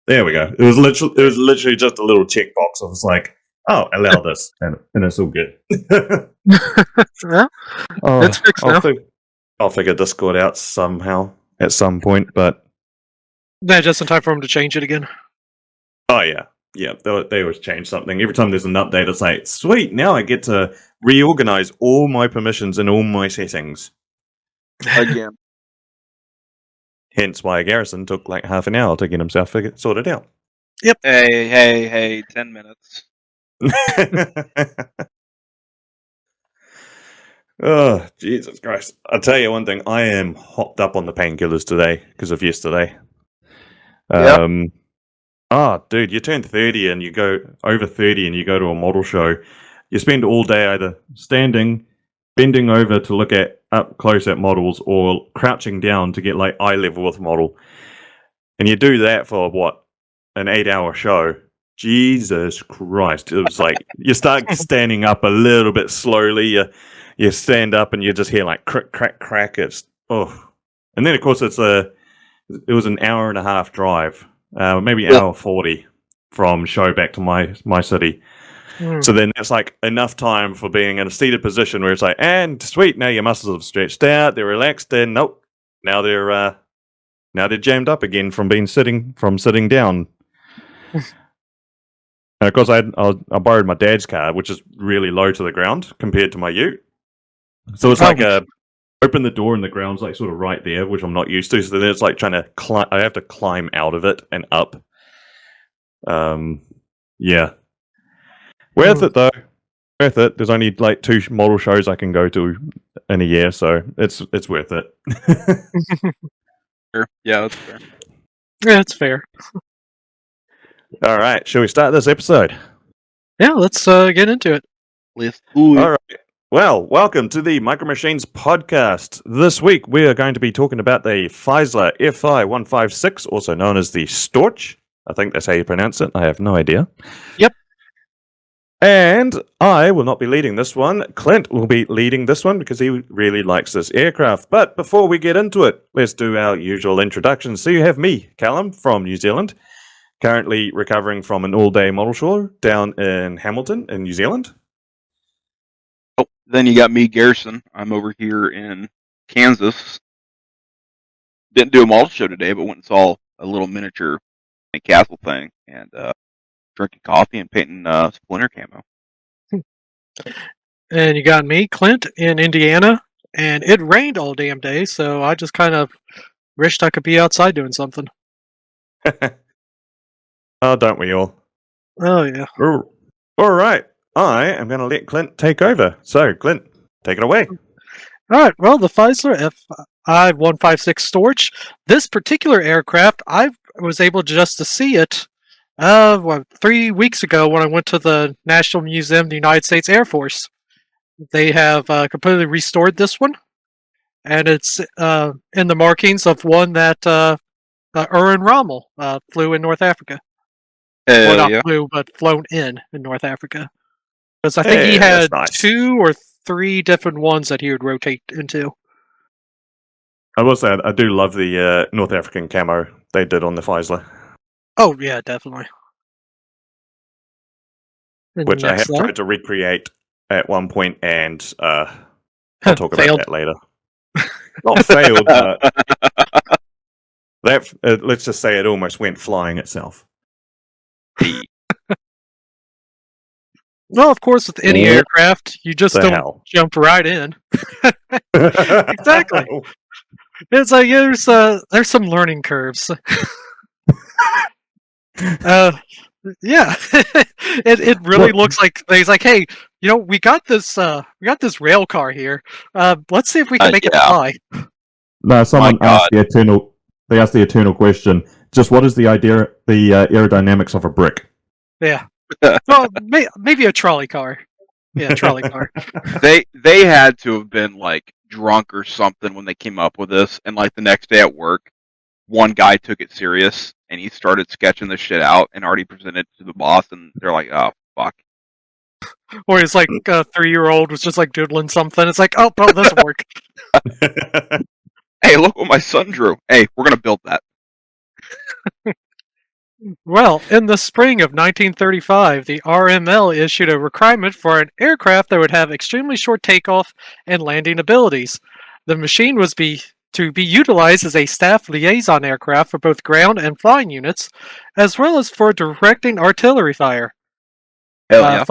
There we go. It was literally just a little checkbox. I was like, oh, allow this, and it's all good. Well, it's fixed now. I'll figure Discord out somehow at some point, but Yeah, just in time for him to change it again. oh yeah, they always change something. Every time there's an update, it's like, sweet, now I get to reorganize all my permissions and all my settings. Again. Hence why Garrison took like half an hour to get himself sorted out. Yep. Hey, 10 minutes. Oh, Jesus Christ. I'll tell you one thing, I am hopped up on the painkillers today because of yesterday. Yep. Dude, you turn 30 and you go over 30 and you go to a model show. You spend all day either standing, bending over to look at up close at models, or crouching down to get like eye level with model. And you do that for what? An 8-hour show. Jesus Christ. It was like you start standing up a little bit slowly, you stand up and you just hear like crack, crack, crack. It's and then of course it was an hour and a half drive, maybe hour 40 from show back to my city. So then it's like enough time for being in a seated position where it's like, and sweet, now your muscles have stretched out, they're relaxed, and nope, now they're jammed up again from sitting down. And of course, I borrowed my dad's car, which is really low to the ground compared to my ute. So it's like open the door and the ground's like sort of right there, which I'm not used to. So then it's like trying to climb. I have to climb out of it and up. Yeah. Worth it though. Worth it. There's only like 2 model shows I can go to in a year, so it's worth it. Sure. Yeah, that's fair. Yeah, it's fair. All right, shall we start this episode? Yeah, let's get into it. Let's do it. All right. Well, welcome to the Micro Machines podcast. This week we are going to be talking about the Fieseler Fi-156, also known as the Storch. I think that's how you pronounce it. I have no idea. Yep. And I will not be leading this one. Clint will be leading this one because he really likes this aircraft. But before we get into it, let's do our usual introductions. So you have me, Callum, from New Zealand, currently recovering from an all-day model show down in Hamilton in New Zealand. Oh, then you got me, Garrison. I'm over here in Kansas. Didn't do a model show today, but went and saw a little miniature castle thing and drinking coffee and painting Splinter camo. And you got me, Clint, in Indiana, and it rained all damn day, so I just kind of wished I could be outside doing something. Oh, don't we all? Oh, yeah. All right. I am going to let Clint take over. So, Clint, take it away. All right, well, the Fieseler Fi-156 Storch. This particular aircraft, I was able just to see it 3 weeks ago when I went to the National Museum of the United States Air Force. They have completely restored this one, and it's in the markings of one that Erwin Rommel flew in North Africa. Well, not flew, but flown in North Africa. Because I think he had 2 or 3 different ones that he would rotate into. I will say, I do love the North African camo they did on the Fieseler. Oh, yeah, definitely. Which I have tried to recreate at one point, and I'll talk about that later. Not failed, but let's just say it almost went flying itself. Well, of course, with any aircraft, you just don't jump right in. Exactly. It's like there's some learning curves. Yeah, it really looks like he's like, hey, we got this rail car here. Let's see if we can make it fly. No, someone asked They asked the eternal question. Just what is the aerodynamics of a brick? Yeah. Well, maybe a trolley car. Yeah, trolley car. They had to have been like drunk or something when they came up with this, and like the next day at work, one guy took it serious and he started sketching this shit out and already presented it to the boss, and they're like, "Oh fuck." Or it's like a 3-year-old was just like doodling something. It's like, oh, this doesn't work. Hey, look what my son drew. Hey, we're gonna build that. Well, in the spring of 1935, the RML issued a requirement for an aircraft that would have extremely short takeoff and landing abilities. The machine was to be utilized as a staff liaison aircraft for both ground and flying units, as well as for directing artillery fire. Hell yeah.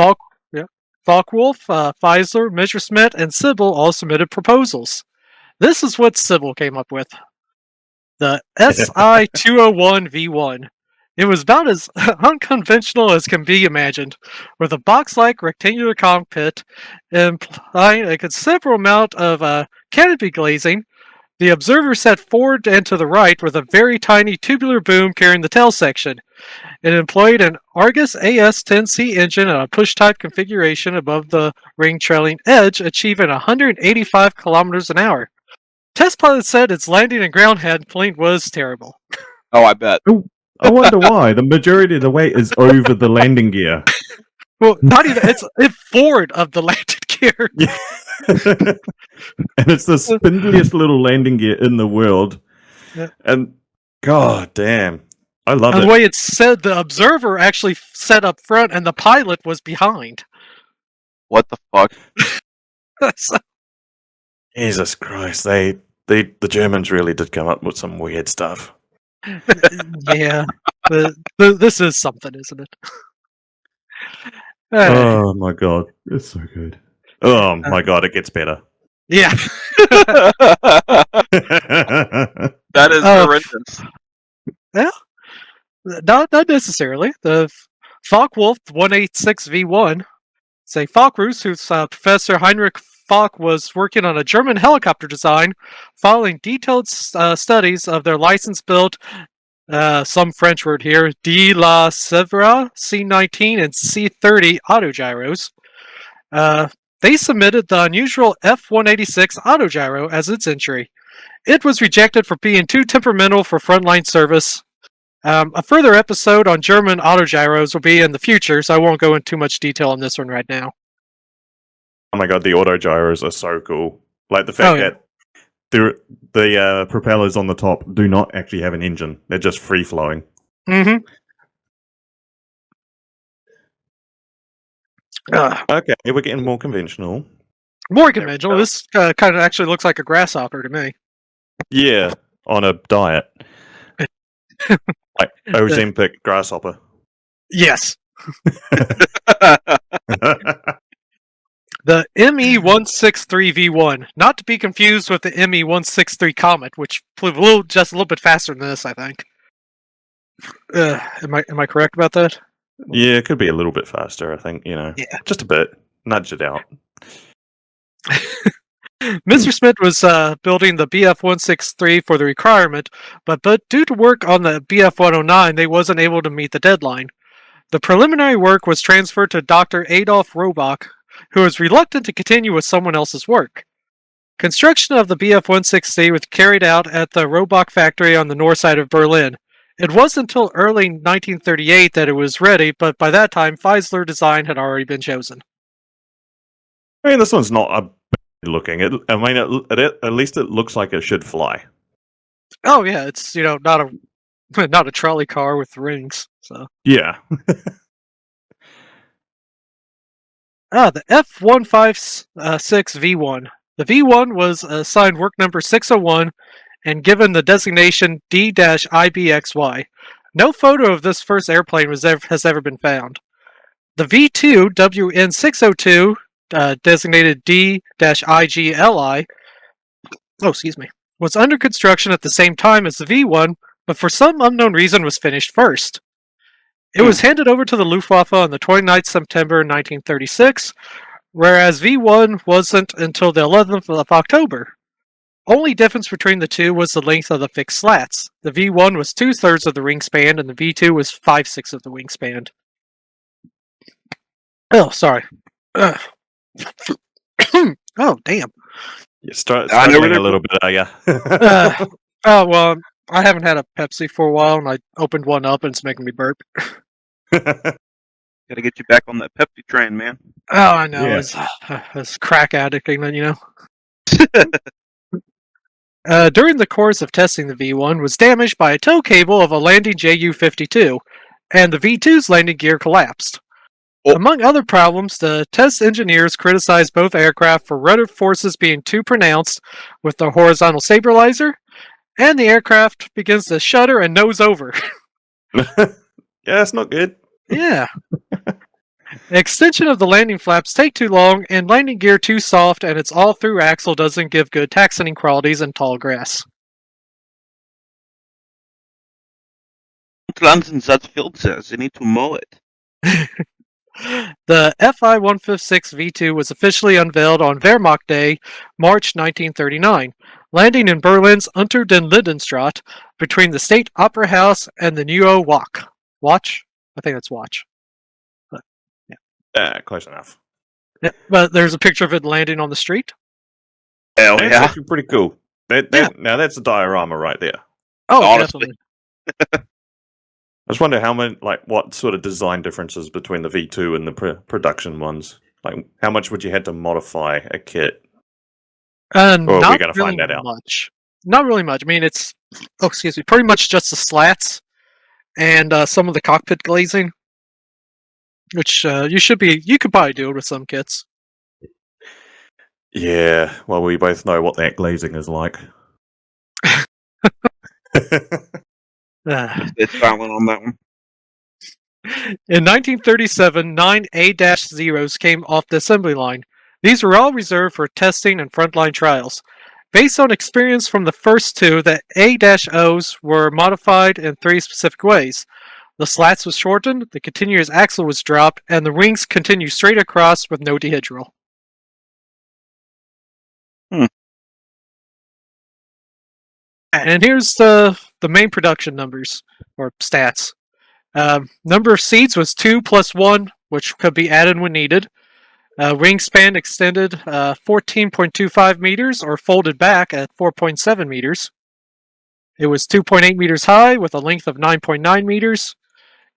Focke-Wulf, Fieseler, Messerschmitt, and Sybil all submitted proposals. This is what Sybil came up with. The SI-201V1. It was about as unconventional as can be imagined, with a box-like rectangular cockpit implying a considerable amount of canopy glazing. The observer sat forward and to the right with a very tiny tubular boom carrying the tail section. It employed an Argus AS-10C engine and a push-type configuration above the ring trailing edge, achieving 185 kilometers an hour. Test pilots said its landing and ground handling was terrible. Oh, I bet. I wonder why. The majority of the weight is over the landing gear. Well, not even, it's forward of the landing gear. Yeah. And it's the spindliest little landing gear in the world. Yeah. And god damn. I love And it. the way it's said, the observer actually sat up front and the pilot was behind. What the fuck? So, Jesus Christ. The Germans really did come up with some weird stuff. yeah. This is something, isn't it? Oh my god. It's so good. Oh my god, it gets better. Yeah. That is horrendous. Not necessarily. The Focke-Wulf 186V1. Say Focke-Rus, whose Professor Heinrich Focke was working on a German helicopter design, following detailed studies of their license-built, some French word here, de la Sèvres C-19 and C-30 autogyros. They submitted the unusual F-186 autogyro as its entry. It was rejected for being too temperamental for frontline service. A further episode on German autogyros will be in the future, so I won't go into too much detail on this one right now. Oh my god, the autogyros are so cool. Like the fact that the propellers on the top do not actually have an engine. They're just free-flowing. Mm-hmm. Okay, we're getting more conventional. More conventional. This kind of actually looks like a grasshopper to me. Yeah, on a diet. Like Ozempic grasshopper. Yes. The ME-163V1, not to be confused with the ME-163 Comet, which flew just a little bit faster than this, I think. Am I correct about that? Yeah, it could be a little bit faster, I think, Yeah. Just a bit. Nudge it out. Mr. Smith was building the BF-163 for the requirement, but due to work on the BF-109, they wasn't able to meet the deadline. The preliminary work was transferred to Dr. Adolf Robach, who was reluctant to continue with someone else's work. Construction of the BF-163 was carried out at the Robach factory on the north side of Berlin. It wasn't until early 1938 that it was ready, but by that time, Fieseler design had already been chosen. I mean, this one's not a bad looking. At least it looks like it should fly. Oh yeah, it's not a trolley car with rings. So yeah. The F-156 V1. The V1 was assigned work number 601 and given the designation D-IBXY. No photo of this first airplane has ever been found. The V2 WN602, designated D-IGLI, was under construction at the same time as the V1, but for some unknown reason was finished first. It was handed over to the Luftwaffe on the 29th September 1936, whereas V1 wasn't until the 11th of October. Only difference between the two was the length of the fixed slats. The V1 was 2/3 of the wingspan, and the V2 was 5/6 of the wingspan. Oh, sorry. Oh, damn. You struggling a little bit, are you? Well, I haven't had a Pepsi for a while, and I opened one up, and it's making me burp. Gotta get you back on that Pepsi train, man. Oh, I know. Yeah. It's crack addicting, During the course of testing, the V1 was damaged by a tow cable of a landing Ju-52. and the V-2's landing gear collapsed. Oh. Among other problems, the test engineers criticized both aircraft for rudder forces being too pronounced with the horizontal stabilizer, and the aircraft begins to shudder and nose over. Yeah, that's not good. Yeah. Extension of the landing flaps take too long, and landing gear too soft, and its all-through axle doesn't give good taxiing qualities in tall grass. Lands in Zutzfield says you need to mow it. The Fi-156 V2 was officially unveiled on Wehrmacht Day, March 1939, landing in Berlin's Unter den Lindenstraat between the State Opera House and the Neue Wacht. Watch? I think that's watch. Close enough. Yeah, but there's a picture of it landing on the street. Hell That's yeah. actually pretty cool. Now that's a diorama right there. Oh, Honestly. definitely. I just wonder what sort of design differences between the V2 and the production ones. Like, how much would you have to modify a kit? Or are we Not going to really find that out? much. Not really much. I mean, it's pretty much just the slats and some of the cockpit glazing, which you could probably do it with some kits. Yeah, well, we both know what that glazing is like. It's silent on that one. In 1937, 9 A-0s came off the assembly line. These were all reserved for testing and frontline trials. Based on experience from the first two, the A-Os were modified in three specific ways. The slats was shortened, the continuous axle was dropped, and the wings continued straight across with no dihedral. And here's the main production numbers, or stats. Number of seats was 2 plus 1, which could be added when needed. Wingspan extended 14.25 meters, or folded back at 4.7 meters. It was 2.8 meters high, with a length of 9.9 meters.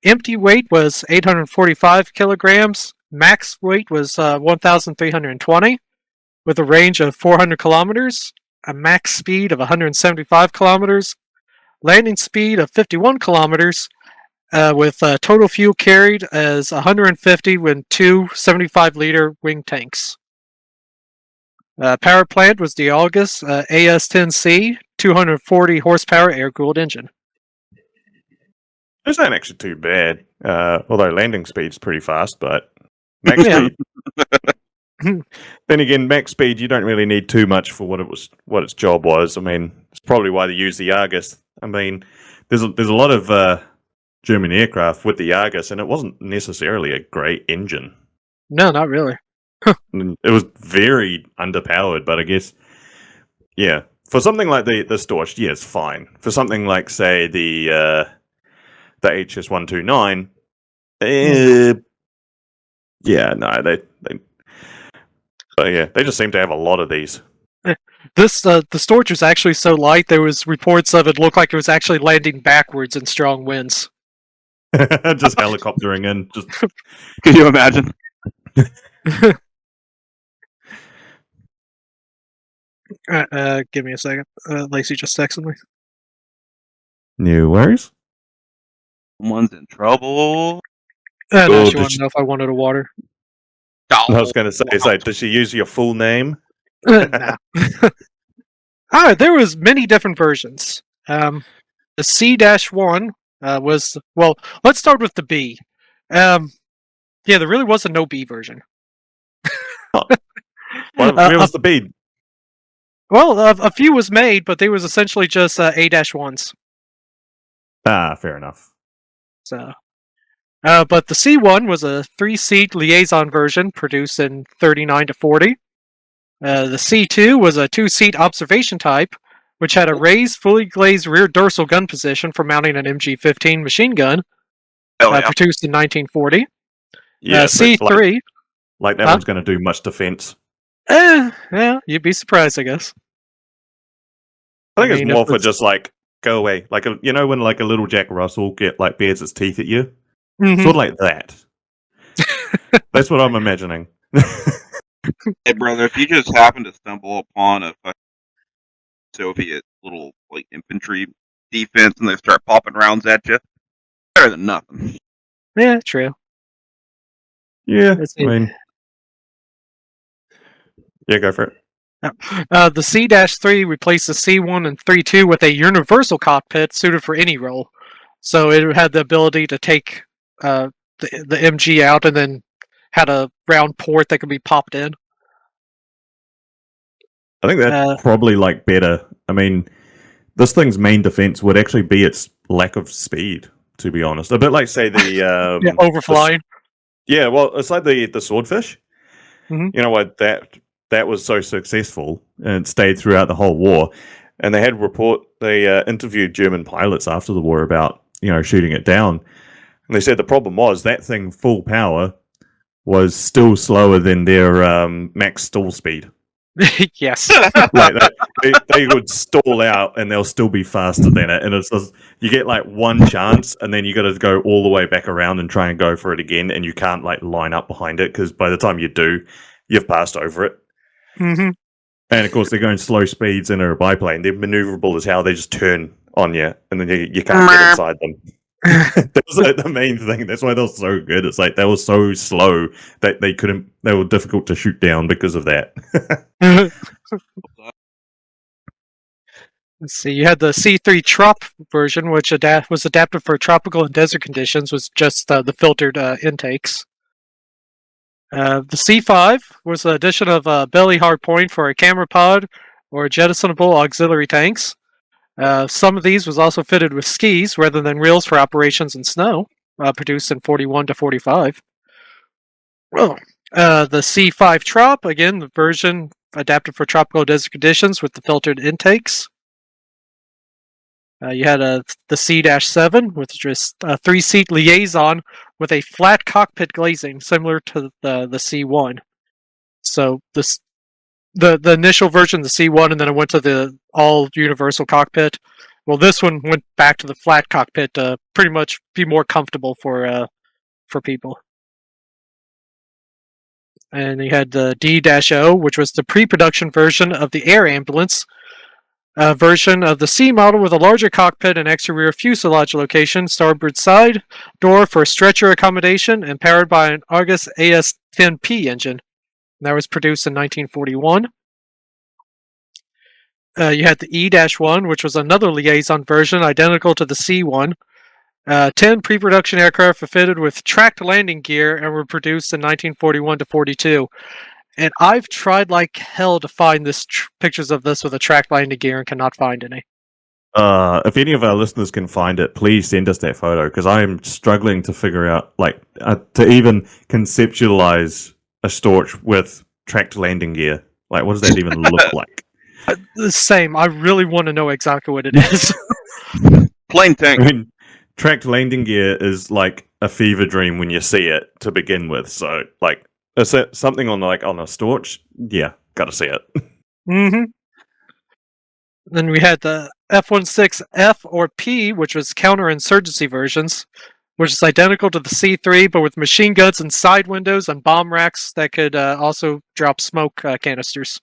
Empty weight was 845 kilograms. Max weight was 1,320, with a range of 400 kilometers. A max speed of 175 kilometers, landing speed of 51 kilometers, with total fuel carried as 150 with two 75-liter wing tanks. Power plant was the August AS-10C 240 horsepower air-cooled engine. It's not actually too bad, although landing speed's pretty fast, but max Yeah. speed. Then again, max speed, you don't really need too much for what its job was. I mean, it's probably why they use the Argus. I mean, there's a lot of German aircraft with the Argus, and it wasn't necessarily a great engine. No, not really. It was very underpowered, but I guess, yeah, for something like the Storch, yeah, it's fine. For something like, say, the HS-129, yeah, no, they just seem to have a lot of these. This the Storch was actually so light there was reports of it looked like it was actually landing backwards in strong winds. Just helicoptering in. Just Can you imagine? Give me a second. Lacey just texted me. New worries? Someone's in trouble. No, Oh, she did wanted she- to know if I wanted a water. I was going to say, so does she use your full name? Nah. Alright, there was many different versions. The C-1 was, well, let's start with the B. Yeah, there really was a no B version. Where was the bead? Well, a few was made, but they was essentially just A-1s. Ah, fair enough. So, but the C1 was a 3-seat liaison version produced in 39 to 40. The C2 was a 2-seat observation type, which had a raised, fully glazed rear dorsal gun position for mounting an MG-15 machine gun, Hell yeah. produced in 1940. Yeah, C3. Like that Huh? one's going to do much defense. Yeah, you'd be surprised, I guess. I think I mean, it's more if for it's- just like, go away. Like, when like a little Jack Russell bares its teeth at you? Mhm. Sort of like that. That's what I'm imagining. Hey, brother, if you just happen to stumble upon a fucking Soviet little like infantry defense and they start popping rounds at you, better than nothing. Yeah, true. Yeah, Let's I see. mean, yeah, go for it. The C-3 replaced the C1 and 3.2 with a universal cockpit suited for any role. So it had the ability to take the MG out and then had a round port that could be popped in. I think that's probably like better. I mean, this thing's main defense would actually be its lack of speed. To be honest, a bit like say the Yeah, overflying. yeah, well, it's like the swordfish. Mhm. You know what that was so successful and it stayed throughout the whole war. And they interviewed German pilots after the war about shooting it down, and they said the problem was that thing full power was still slower than their max stall speed. Yes. Like they would stall out and they'll still be faster than it, and it's just, you get like one chance and then you got to go all the way back around and try and go for it again, and you can't like line up behind it because by the time you do, you've passed over it. Mm-hmm. And of course they're going slow speeds in a biplane. They're maneuverable as how they just turn on you and then you can't get inside them. That's like the main thing. That's why they're so good. It's like they were so slow that they were difficult to shoot down because of that. Let's see. You had the C3 Trop version, which was adapted for tropical and desert conditions, was just the filtered intakes. The C5 was the addition of a belly hardpoint for a camera pod or jettisonable auxiliary tanks. Some of these was also fitted with skis rather than reels for operations in snow, produced in 41 to 45. The C5 Trop, again, the version adapted for tropical desert conditions with the filtered intakes. You had the C-7, which was a 3-seat liaison with a flat cockpit glazing, similar to the C1. So the initial version, the C1, and then it went to the all universal cockpit. Well, this one went back to the flat cockpit to pretty much be more comfortable for people. And you had the D-O, which was the pre-production version of the air ambulance. Version of the C model with a larger cockpit and extra rear fuselage location, starboard side door for stretcher accommodation, and powered by an Argus AS-10P engine. That was produced in 1941. You had the E-1, which was another liaison version, identical to the C1. 10 pre-production aircraft were fitted with tracked landing gear and were produced in 1941 to 42. And I've tried like hell to find pictures of this with a tracked landing gear and cannot find any. If any of our listeners can find it, please send us that photo because I am struggling to figure out, to even conceptualize a Storch with tracked landing gear. Like, what does that even look like? The same. I really want to know exactly what it is. Plane tank. I mean, tracked landing gear is like a fever dream when you see it to begin with. So, like, is that something on a Storch? Yeah, gotta see it. Mm-hmm. Then we had the F-146F or P, which was counterinsurgency versions, which is identical to the C3, but with machine guns and side windows and bomb racks that could also drop smoke canisters.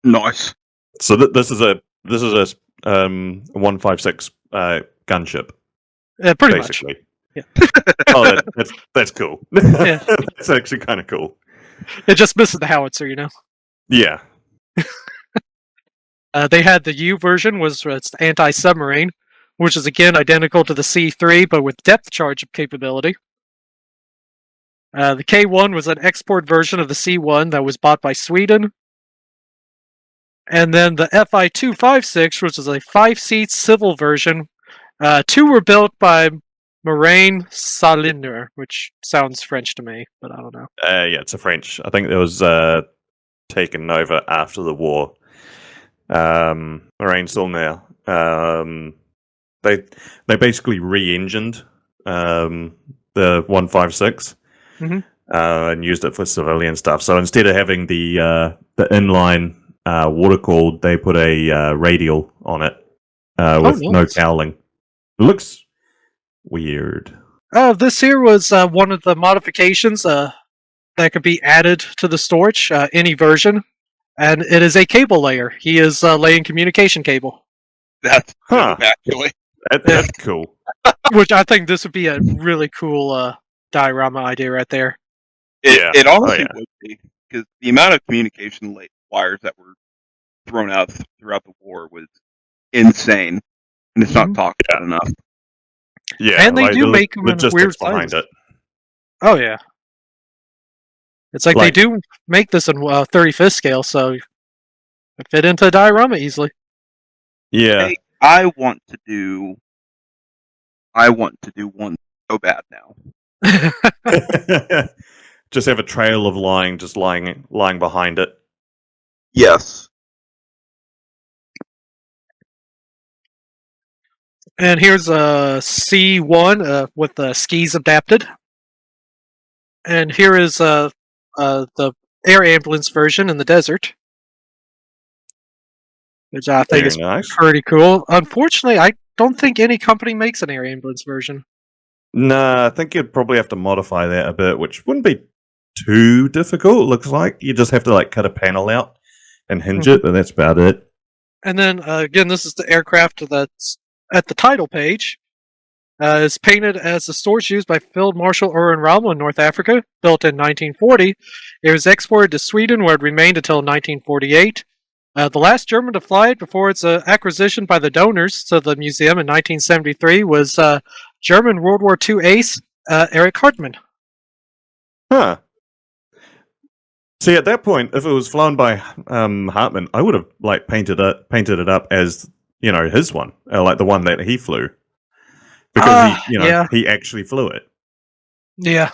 Nice. So this is a 156 gunship. Pretty basically. much. Yeah. Oh, that's cool. Yeah. That's actually kind of cool. It just misses the howitzer, Yeah. They had the U version, was anti-submarine, which is again identical to the C3, but with depth charge capability. The K1 was an export version of the C1 that was bought by Sweden. And then the Fi-256, which is a 5-seat civil version. 2 were built by Moraine Saliner, which sounds French to me, but I don't know. Yeah, it's a French. I think it was taken over after the war. Moraine Saliner. They basically re-engined the 156 and used it for civilian stuff. So instead of having the inline water cooled, they put a radial on it with no cowling. It looks weird. This here was one of the modifications that could be added to the Storch, any version, and it is a cable layer. He is laying communication cable. That's actually. That's cool. Which I think this would be a really cool diorama idea right there. It honestly yeah. would be, because the amount of communication wires that were thrown out throughout the war was insane, and it's not talked about enough. Yeah, And they like do the make them in logistics weird behind sizes. it. Oh yeah, it's like they Like- do make this in 35th scale, so it fit into a diorama easily. Yeah. Hey, I want to do one so bad now. Just have a trail of lying behind it. Yes. And here's a C1 with the skis adapted. And here is the air ambulance version in the desert, which I think Very is nice. pretty cool. Unfortunately, I don't think any company makes an air ambulance version. Nah, I think you'd probably have to modify that a bit, which wouldn't be too difficult. It looks like you just have to like cut a panel out and hinge it, but that's about it. And then again, this is the aircraft that's at the title page. It's painted as the Storch used by Field Marshal Erwin Rommel in North Africa, built in 1940. It was exported to Sweden, where it remained until 1948. The last German to fly it before its acquisition by the donors to the museum in 1973 was German World War II ace Erich Hartmann. Huh. See, at that point, if it was flown by Hartmann, I would have like painted it up as his one, like the one that he flew, because he actually flew it. Yeah.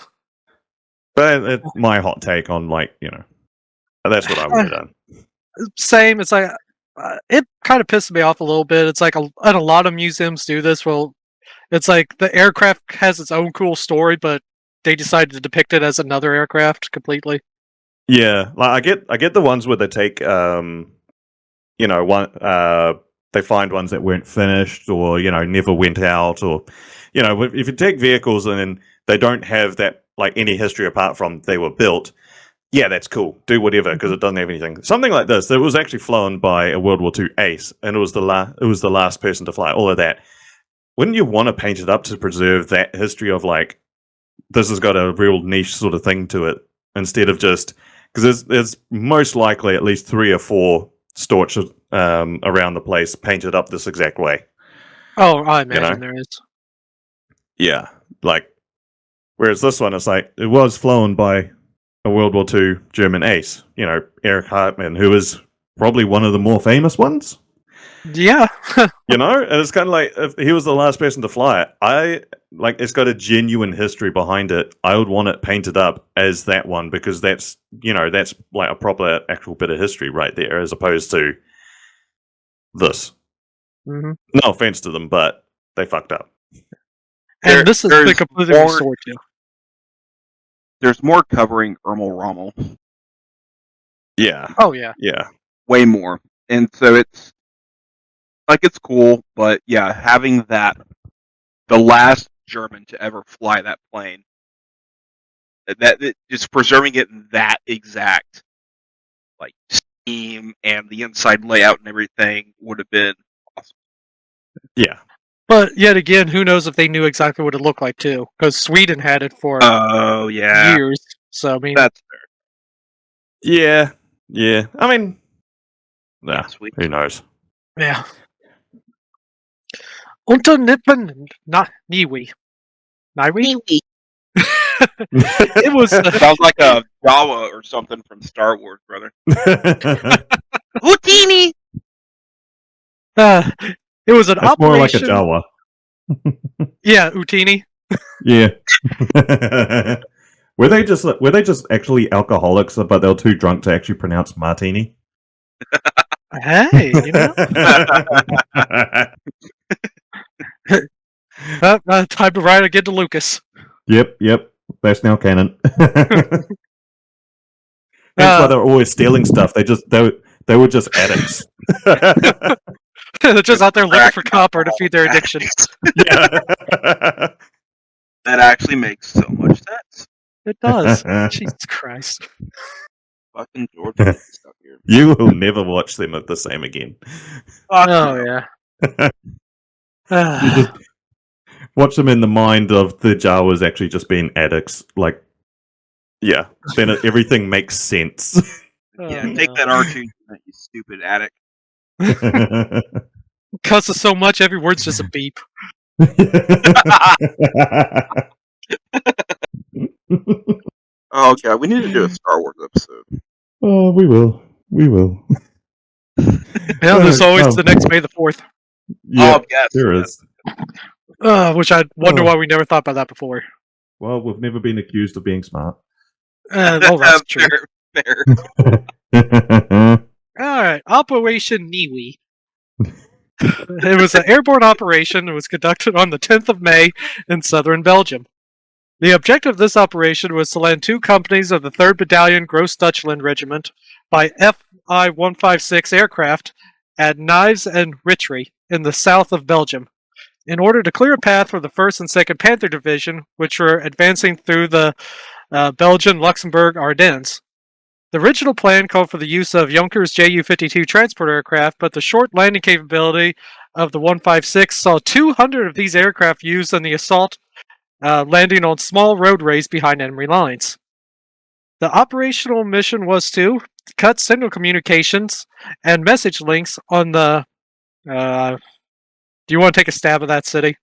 But it's my hot take on that's what I would have done. Same. It's like it kind of pisses me off a little bit. It's like and a lot of museums do this. Well, it's like the aircraft has its own cool story, but they decided to depict it as another aircraft completely. Yeah, like I get the ones where they take they find ones that weren't finished or never went out, or if you take vehicles and then they don't have that like any history apart from they were built. Yeah, that's cool. Do whatever, because it doesn't have anything. Something like this that was actually flown by a World War II ace, and it was the last person to fly. All of that. Wouldn't you want to paint it up to preserve that history of like this has got a real niche sort of thing to it, instead of just because there's most likely at least 3 or 4 Storch around the place painted up this exact way. Oh, I imagine there is. Yeah, like whereas this one, it's like it was flown by a World War II German ace, Erich Hartmann, who is probably one of the more famous ones. Yeah. And it's kind of like if he was the last person to fly it, it's got a genuine history behind it. I would want it painted up as that one, because that's like a proper actual bit of history right there, as opposed to this. Mm-hmm. No offense to them, but they fucked up. And this is the completely restored too. There's more covering Ermel Rommel. Yeah. Oh yeah. Yeah. Way more. And so it's cool, but yeah, having that the last German to ever fly that plane, that just preserving it in that exact like scheme and the inside layout and everything would have been awesome. Yeah. But yet again, who knows if they knew exactly what it looked like too? Because Sweden had it for years. So I mean, that's fair. Yeah. Yeah. I mean, nah, who knows? Yeah. Unternippen Niwi. Niwi? It was sounds like a Jawa or something from Star Wars, brother. Houdini. It was an That's operation. more like a Jawa. Yeah, Utini. Yeah. Were they just actually alcoholics, but they were too drunk to actually pronounce martini? Hey, time to write again to Lucas. Yep. That's now canon. That's why they're always stealing stuff. They were just addicts. They're just out there looking for copper to feed their addiction. Yeah. That actually makes so much sense. It does. Jesus Christ. Fucking Georgia stuff here. You will never watch them the same again. Oh yeah. watch them in the mind of the Jawas actually just being addicts. Like, yeah, then everything makes sense. Yeah, take that R2, you stupid addict. Cusses so much, every word's just a beep. Oh god, we need to do a Star Wars episode. Oh, we will. We will. Yeah, there's always the next May the 4th. Yeah, Oh, yes. there is. Which I wonder Oh. why we never thought about that before. Well, we've never been accused of being smart. Well, that's true. Fair. Alright, Operation Niwi. It was an airborne operation that was conducted on the 10th of May in southern Belgium. The objective of this operation was to land 2 companies of the 3rd Battalion Gross-Deutschland Regiment by Fi-156 aircraft at Nives and Ritry in the south of Belgium, in order to clear a path for the 1st and 2nd Panther Division, which were advancing through the Belgian-Luxembourg Ardennes. The original plan called for the use of Junkers Ju-52 transport aircraft, but the short landing capability of the 156 saw 200 of these aircraft used in the assault, landing on small roadways behind enemy lines. The operational mission was to cut signal communications and message links on the... do you want to take a stab at that city?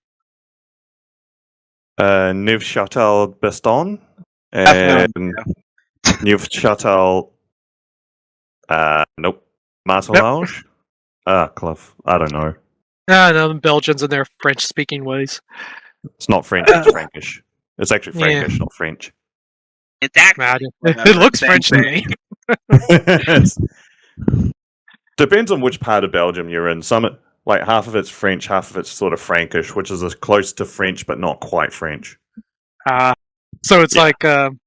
Neufchâtel-Bastogne and Neufchâtel. Nope. Marseillage. Cliff. I don't know. No, the Belgians and their French-speaking ways. It's not French. It's Frankish. It's actually Frankish, not French. It's actually. It looks French to me. Depends on which part of Belgium you're in. Some, like half of it's French, half of it's sort of Frankish, which is as close to French but not quite French. So it's like going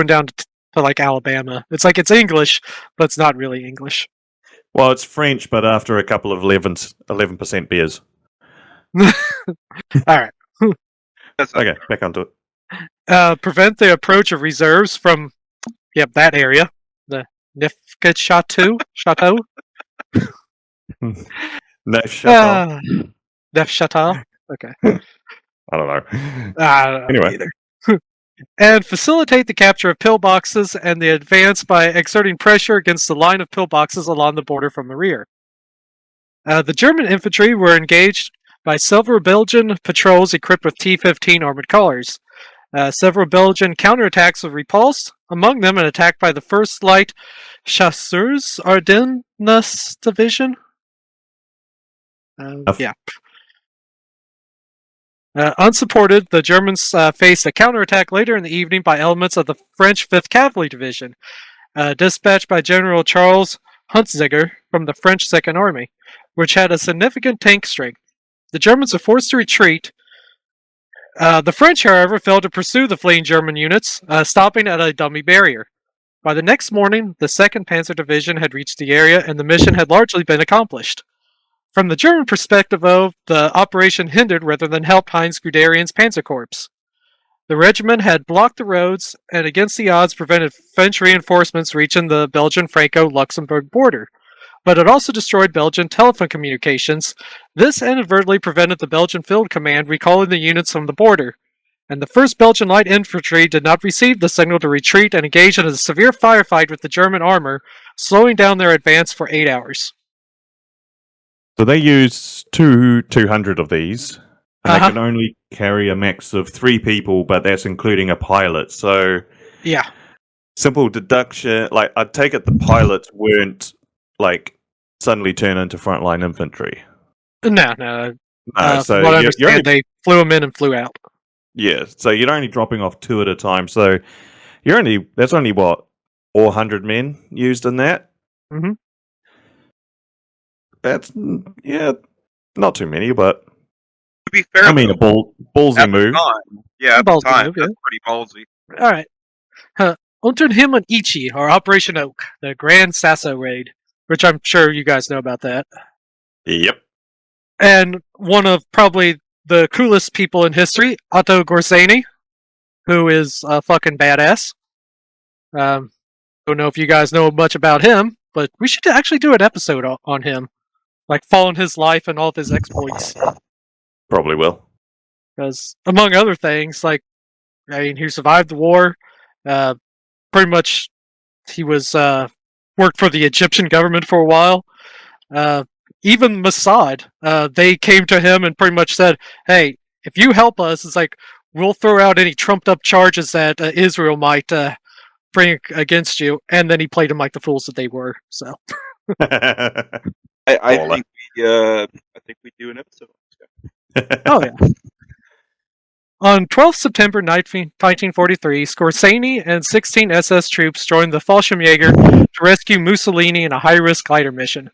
down to like Alabama. It's like it's English, but it's not really English. Well, it's French, but after a couple of 11% beers. All right. Okay, back onto it. Prevent the approach of reserves from that area. The Nifka Chateau. Neufchâtel. Neufchâtel. Okay. I don't know. Anyway. And facilitate the capture of pillboxes and the advance by exerting pressure against the line of pillboxes along the border from the rear. The German infantry were engaged by several Belgian patrols equipped with T-15 armored cars. Several Belgian counterattacks were repulsed, among them an attack by the 1st Light Chasseurs Ardennes Division. Unsupported, the Germans faced a counterattack later in the evening by elements of the French 5th Cavalry Division, dispatched by General Charles Hunziger from the French 2nd Army, which had a significant tank strength. The Germans were forced to retreat. The French, however, failed to pursue the fleeing German units, stopping at a dummy barrier. By the next morning, the 2nd Panzer Division had reached the area, and the mission had largely been accomplished. From the German perspective, though, the operation hindered rather than helped Heinz Guderian's Panzer Corps. The regiment had blocked the roads and, against the odds, prevented French reinforcements reaching the Belgian-Franco-Luxembourg border. But it also destroyed Belgian telephone communications. This inadvertently prevented the Belgian Field Command recalling the units from the border. And the 1st Belgian Light Infantry did not receive the signal to retreat and engage in a severe firefight with the German armor, slowing down their advance for 8 hours. So they use 200 of these, and they can only carry a max of 3 people, but that's including a pilot. So, yeah, simple deduction. Like, I'd take it the pilots weren't like suddenly turn into frontline infantry. No. So what I understand, they flew them in and flew out. Yeah, so you're only dropping off 2 at a time. So that's only what 400 men used in that. Mm-hmm. That's not too many, but to be fair, I mean, a ballsy move. Yeah, at the time, that's pretty ballsy. All right. Unter Himmel Ichi, or Operation Oak, the Grand Sasso Raid, which I'm sure you guys know about that. Yep. And one of probably the coolest people in history, Otto Gorzani, who is a fucking badass. Don't know if you guys know much about him, but we should actually do an episode on him. Like, following his life and all of his exploits. Probably will. because among other things, he survived the war. Pretty much, he was worked for the Egyptian government for a while. Even Mossad, they came to him and pretty much said, "Hey, if you help us, it's like we'll throw out any trumped-up charges that Israel might bring against you." And then he played them like the fools that they were. So, I think we do an episode. oh yeah. On 12th September 1943, Scorsese and 16 SS troops joined the Fallschirmjäger to rescue Mussolini in a high-risk glider mission.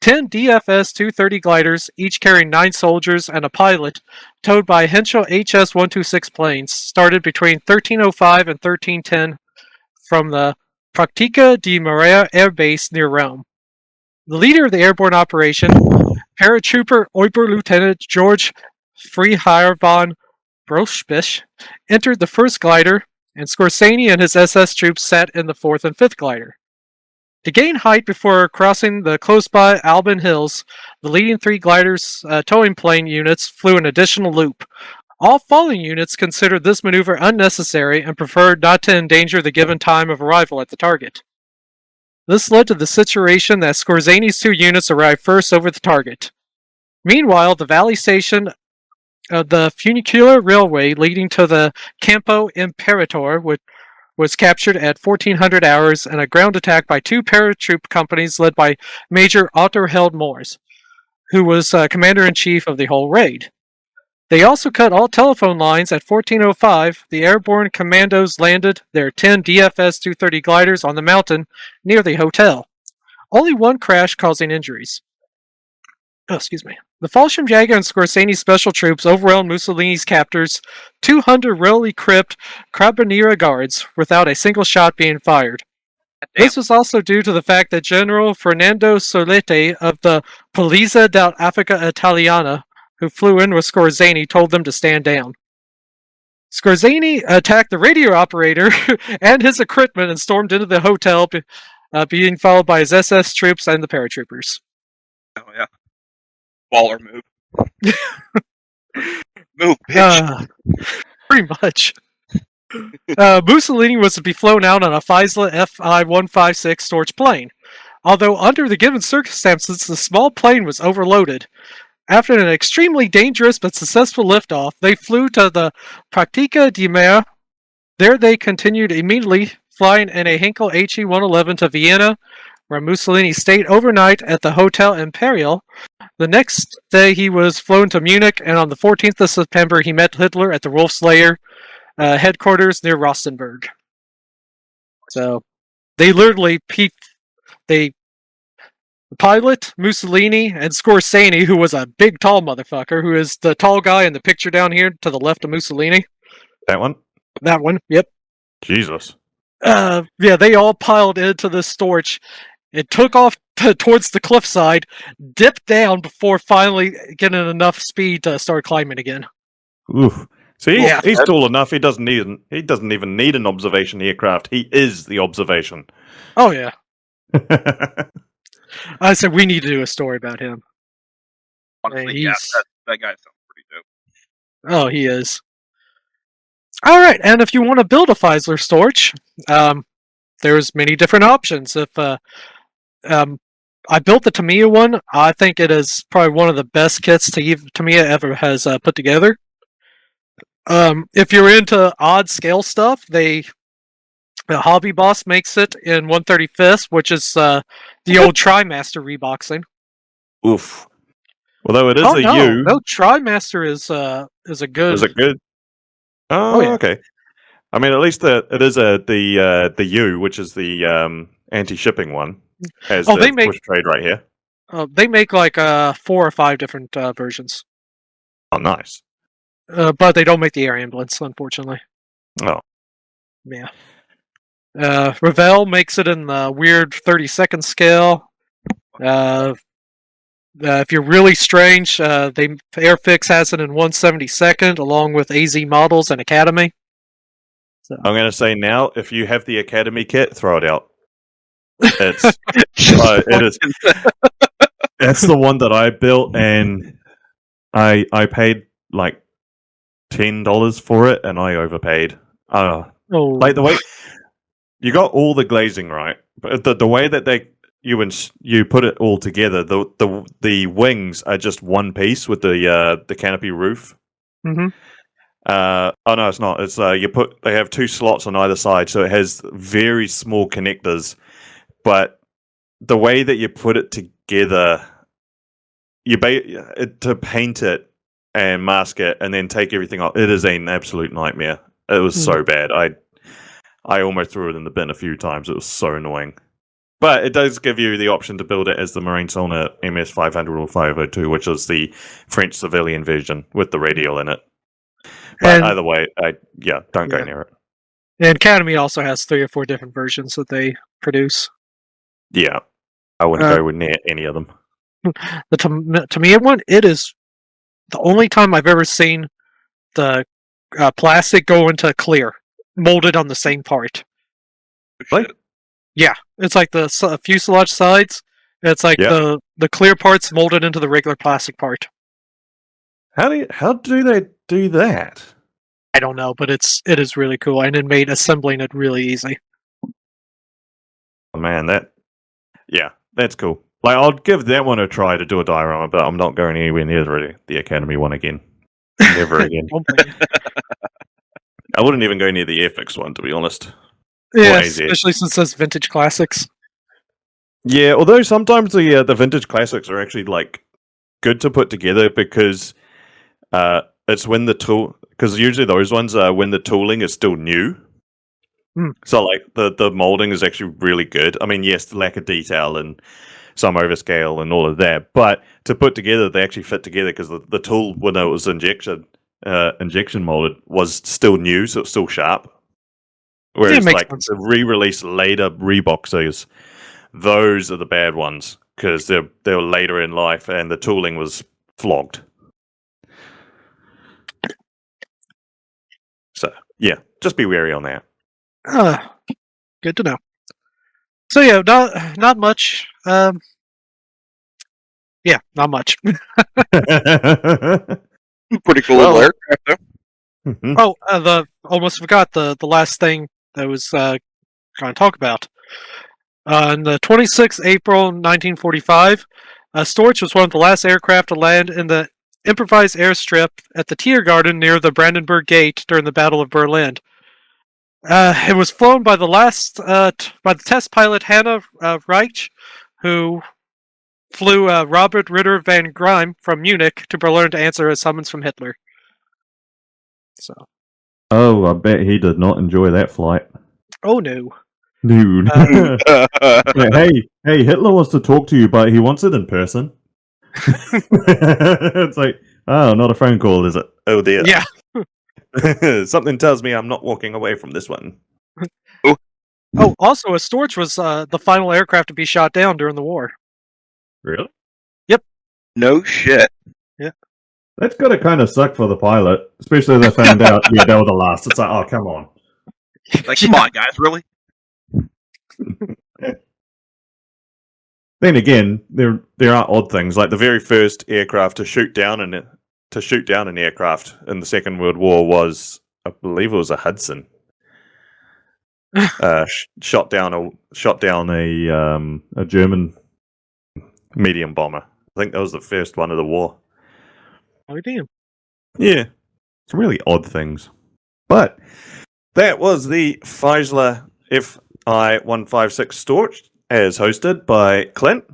10 DFS-230 gliders, each carrying 9 soldiers and a pilot, towed by Henschel HS-126 planes, started between 1305 and 1310 from the Pratica di Marea Air Base near Rome. The leader of the airborne operation, paratrooper Oberleutnant George Freiherr von Broschbisch, entered the first glider, and Scorsese and his SS troops sat in the 4th and 5th glider. To gain height before crossing the close-by Alban Hills, the leading 3 gliders' towing plane units flew an additional loop. All falling units considered this maneuver unnecessary and preferred not to endanger the given time of arrival at the target. This led to the situation that Scorsese's 2 units arrived first over the target. Meanwhile, the valley station of the funicular railway leading to the Campo Imperatore was captured at 1400 hours in a ground attack by 2 paratroop companies led by Major Otto Held Moors, who was commander-in-chief of the whole raid. They also cut all telephone lines at 1405. The airborne commandos landed their 10 DFS-230 gliders on the mountain near the hotel. Only one crash causing injuries. The Fallschirmjäger and Scorsese special troops overwhelmed Mussolini's captors, 200 well-equipped Carabinieri guards, without a single shot being fired. This was also due to the fact that General Fernando Solete of the Polizia dell'Africa Italiana, who flew in with Scorsese, told them to stand down. Scorsese attacked the radio operator and his equipment and stormed into the hotel, being followed by his SS troops and the paratroopers. Oh yeah. Baller move. Move, bitch. Pretty much. Mussolini was to be flown out on a Fieseler Fi-156 Storch plane. Although under the given circumstances, the small plane was overloaded. After an extremely dangerous but successful liftoff, they flew to the Pratica di Marea. There they continued immediately, flying in a Henkel HE-111 to Vienna, where Mussolini stayed overnight at the Hotel Imperial. The next day he was flown to Munich, and on the 14th of September he met Hitler at the Wolfslayer headquarters near Rostenburg. So, they literally the pilot, Mussolini, and Scorsese, who was a big tall motherfucker, who is the tall guy in the picture down here to the left of Mussolini. That one? That one, yep. Jesus. They all piled into this Storch. It took off towards the cliffside, dipped down before finally getting enough speed to start climbing again. Oof. See, he's tall enough. He doesn't even need an observation aircraft. He is the observation. Oh yeah. I said we need to do a story about him. Honestly, that guy sounds pretty dope. Oh, he is. All right, and if you want to build a Fieseler Storch, there's many different options. If I built the Tamiya one, I think it is probably one of the best kits Tamiya ever has put together. If you're into odd scale stuff, the Hobby Boss makes it in 1/35, which is the old TriMaster reboxing. Oof. Although it is U. No, TriMaster is a good. Is it good? Oh, yeah. Okay. I mean, at least it is the U, which is the anti-shipping one. Has the push trade right here. They make like 4 or 5 different versions. Oh, nice. But they don't make the air ambulance, unfortunately. Oh. Yeah. Revell makes it in the weird 30-second scale. If you're really strange, Airfix has it in 1/72nd, along with AZ Models and Academy. So. I'm going to say now, if you have the Academy kit, throw it out. It's it is. That's the one that I built, and I paid like $10 for it, and I overpaid. Oh, Like the way you got all the glazing right, but the way that you put it all together, the wings are just one piece with the canopy roof. hmm Oh no, it's not. It's they have two slots on either side, so it has very small connectors. But the way that you put it together, to paint it and mask it and then take everything off, it is an absolute nightmare. It was so bad. I almost threw it in the bin a few times. It was so annoying. But it does give you the option to build it as the Marine Sauna MS 500 or 502, which is the French civilian version with the radial in it. But either way, don't go near it. And Academy also has 3 or 4 different versions that they produce. Yeah, I wouldn't go near any of them. The Tamiya one, it is the only time I've ever seen the plastic go into clear, molded on the same part. Really? Yeah, it's like the fuselage sides. It's like the clear parts molded into the regular plastic part. How do they do that? I don't know, but it is really cool, and it made assembling it really easy. Oh, man, that's cool. Like, I'll give that one a try to do a diorama, but I'm not going anywhere near the Academy one again. Never again. I wouldn't even go near the Airfix one, to be honest. Yeah, especially since it's vintage classics. Yeah, although sometimes the vintage classics are actually like good to put together because it's when the tool, because usually those ones are when the tooling is still new. So like the molding is actually really good. I mean, yes, the lack of detail and some overscale and all of that, but to put together, they actually fit together because the tool, when it was injection molded, was still new, so it's still sharp. Whereas like the re-release later Reeboxers, those are the bad ones because they were later in life and the tooling was flogged. So yeah, just be wary on that. Good to know. So yeah, not much. Yeah, not much. Pretty cool little aircraft, though. Oh, almost forgot the last thing that I was going to talk about. On the 26th April 1945, Storch was one of the last aircraft to land in the improvised airstrip at the Tiergarten near the Brandenburg Gate during the Battle of Berlin. It was flown by by the test pilot Hanna Reich, who flew Robert Ritter van Grime from Munich to Berlin to answer a summons from Hitler. So. Oh, I bet he did not enjoy that flight. Oh no. Dude. Hey, Hitler wants to talk to you, but he wants it in person. It's like, oh, not a phone call, is it? Oh dear. Yeah. Something tells me I'm not walking away from this one. Oh, also, a Storch was the final aircraft to be shot down during the war. Really? Yep. No shit. Yeah. That's gotta kind of suck for the pilot, especially if they found out, they were the last. It's like, oh, come on. Like, come on, guys, really? Then again, there are odd things, like the very first aircraft to shoot down an aircraft in the Second World War was, I believe it was a Hudson. Shot down a German medium bomber. I think that was the first one of the war. Oh damn. Yeah, some really odd things. But that was the Fieseler Fi-156 Storch, as hosted by Clint.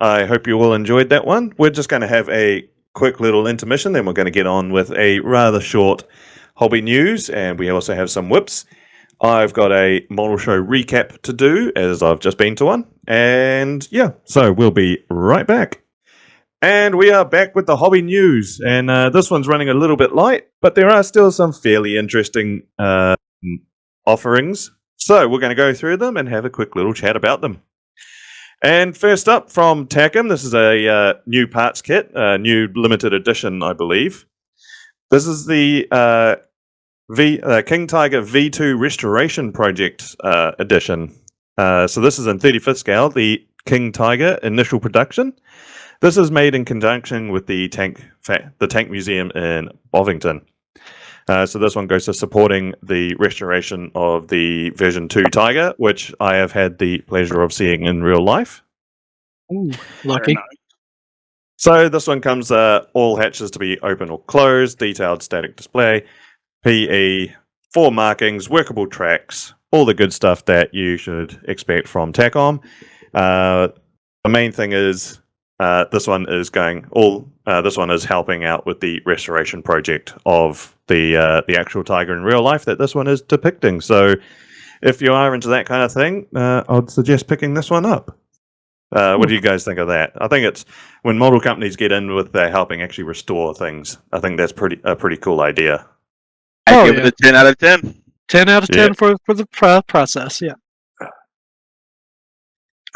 I hope you all enjoyed that one. We're just going to have a quick little intermission, then we're going to get on with a rather short hobby news, and we also have some whips. I've got a model show recap to do, as I've just been to one. And yeah, so we'll be right back. And we are back with the hobby news. And this one's running a little bit light, but there are still some fairly interesting offerings. So we're going to go through them and have a quick little chat about them. And first up from Takum, this is a new parts kit, a new limited edition, I believe. This is the King Tiger V2 Restoration Project edition. So this is in 35th scale, the King Tiger initial production. This is made in conjunction with the Tank Museum in Bovington. So this one goes to supporting the restoration of the version 2 Tiger, which I have had the pleasure of seeing in real life. Ooh, lucky. Very nice. So this one comes all hatches to be open or closed, detailed static display, PE, 4 markings, workable tracks, all the good stuff that you should expect from TACOM. The main thing is this one is this one is helping out with the restoration project of the actual Tiger in real life that this one is depicting. So if you are into that kind of thing, I'd suggest picking this one up. What do you guys think of that? I think it's when model companies get in with helping actually restore things. I think that's a pretty cool idea. I Oh, give yeah. it a 10 out of 10. 10 out of 10 for the process, yeah.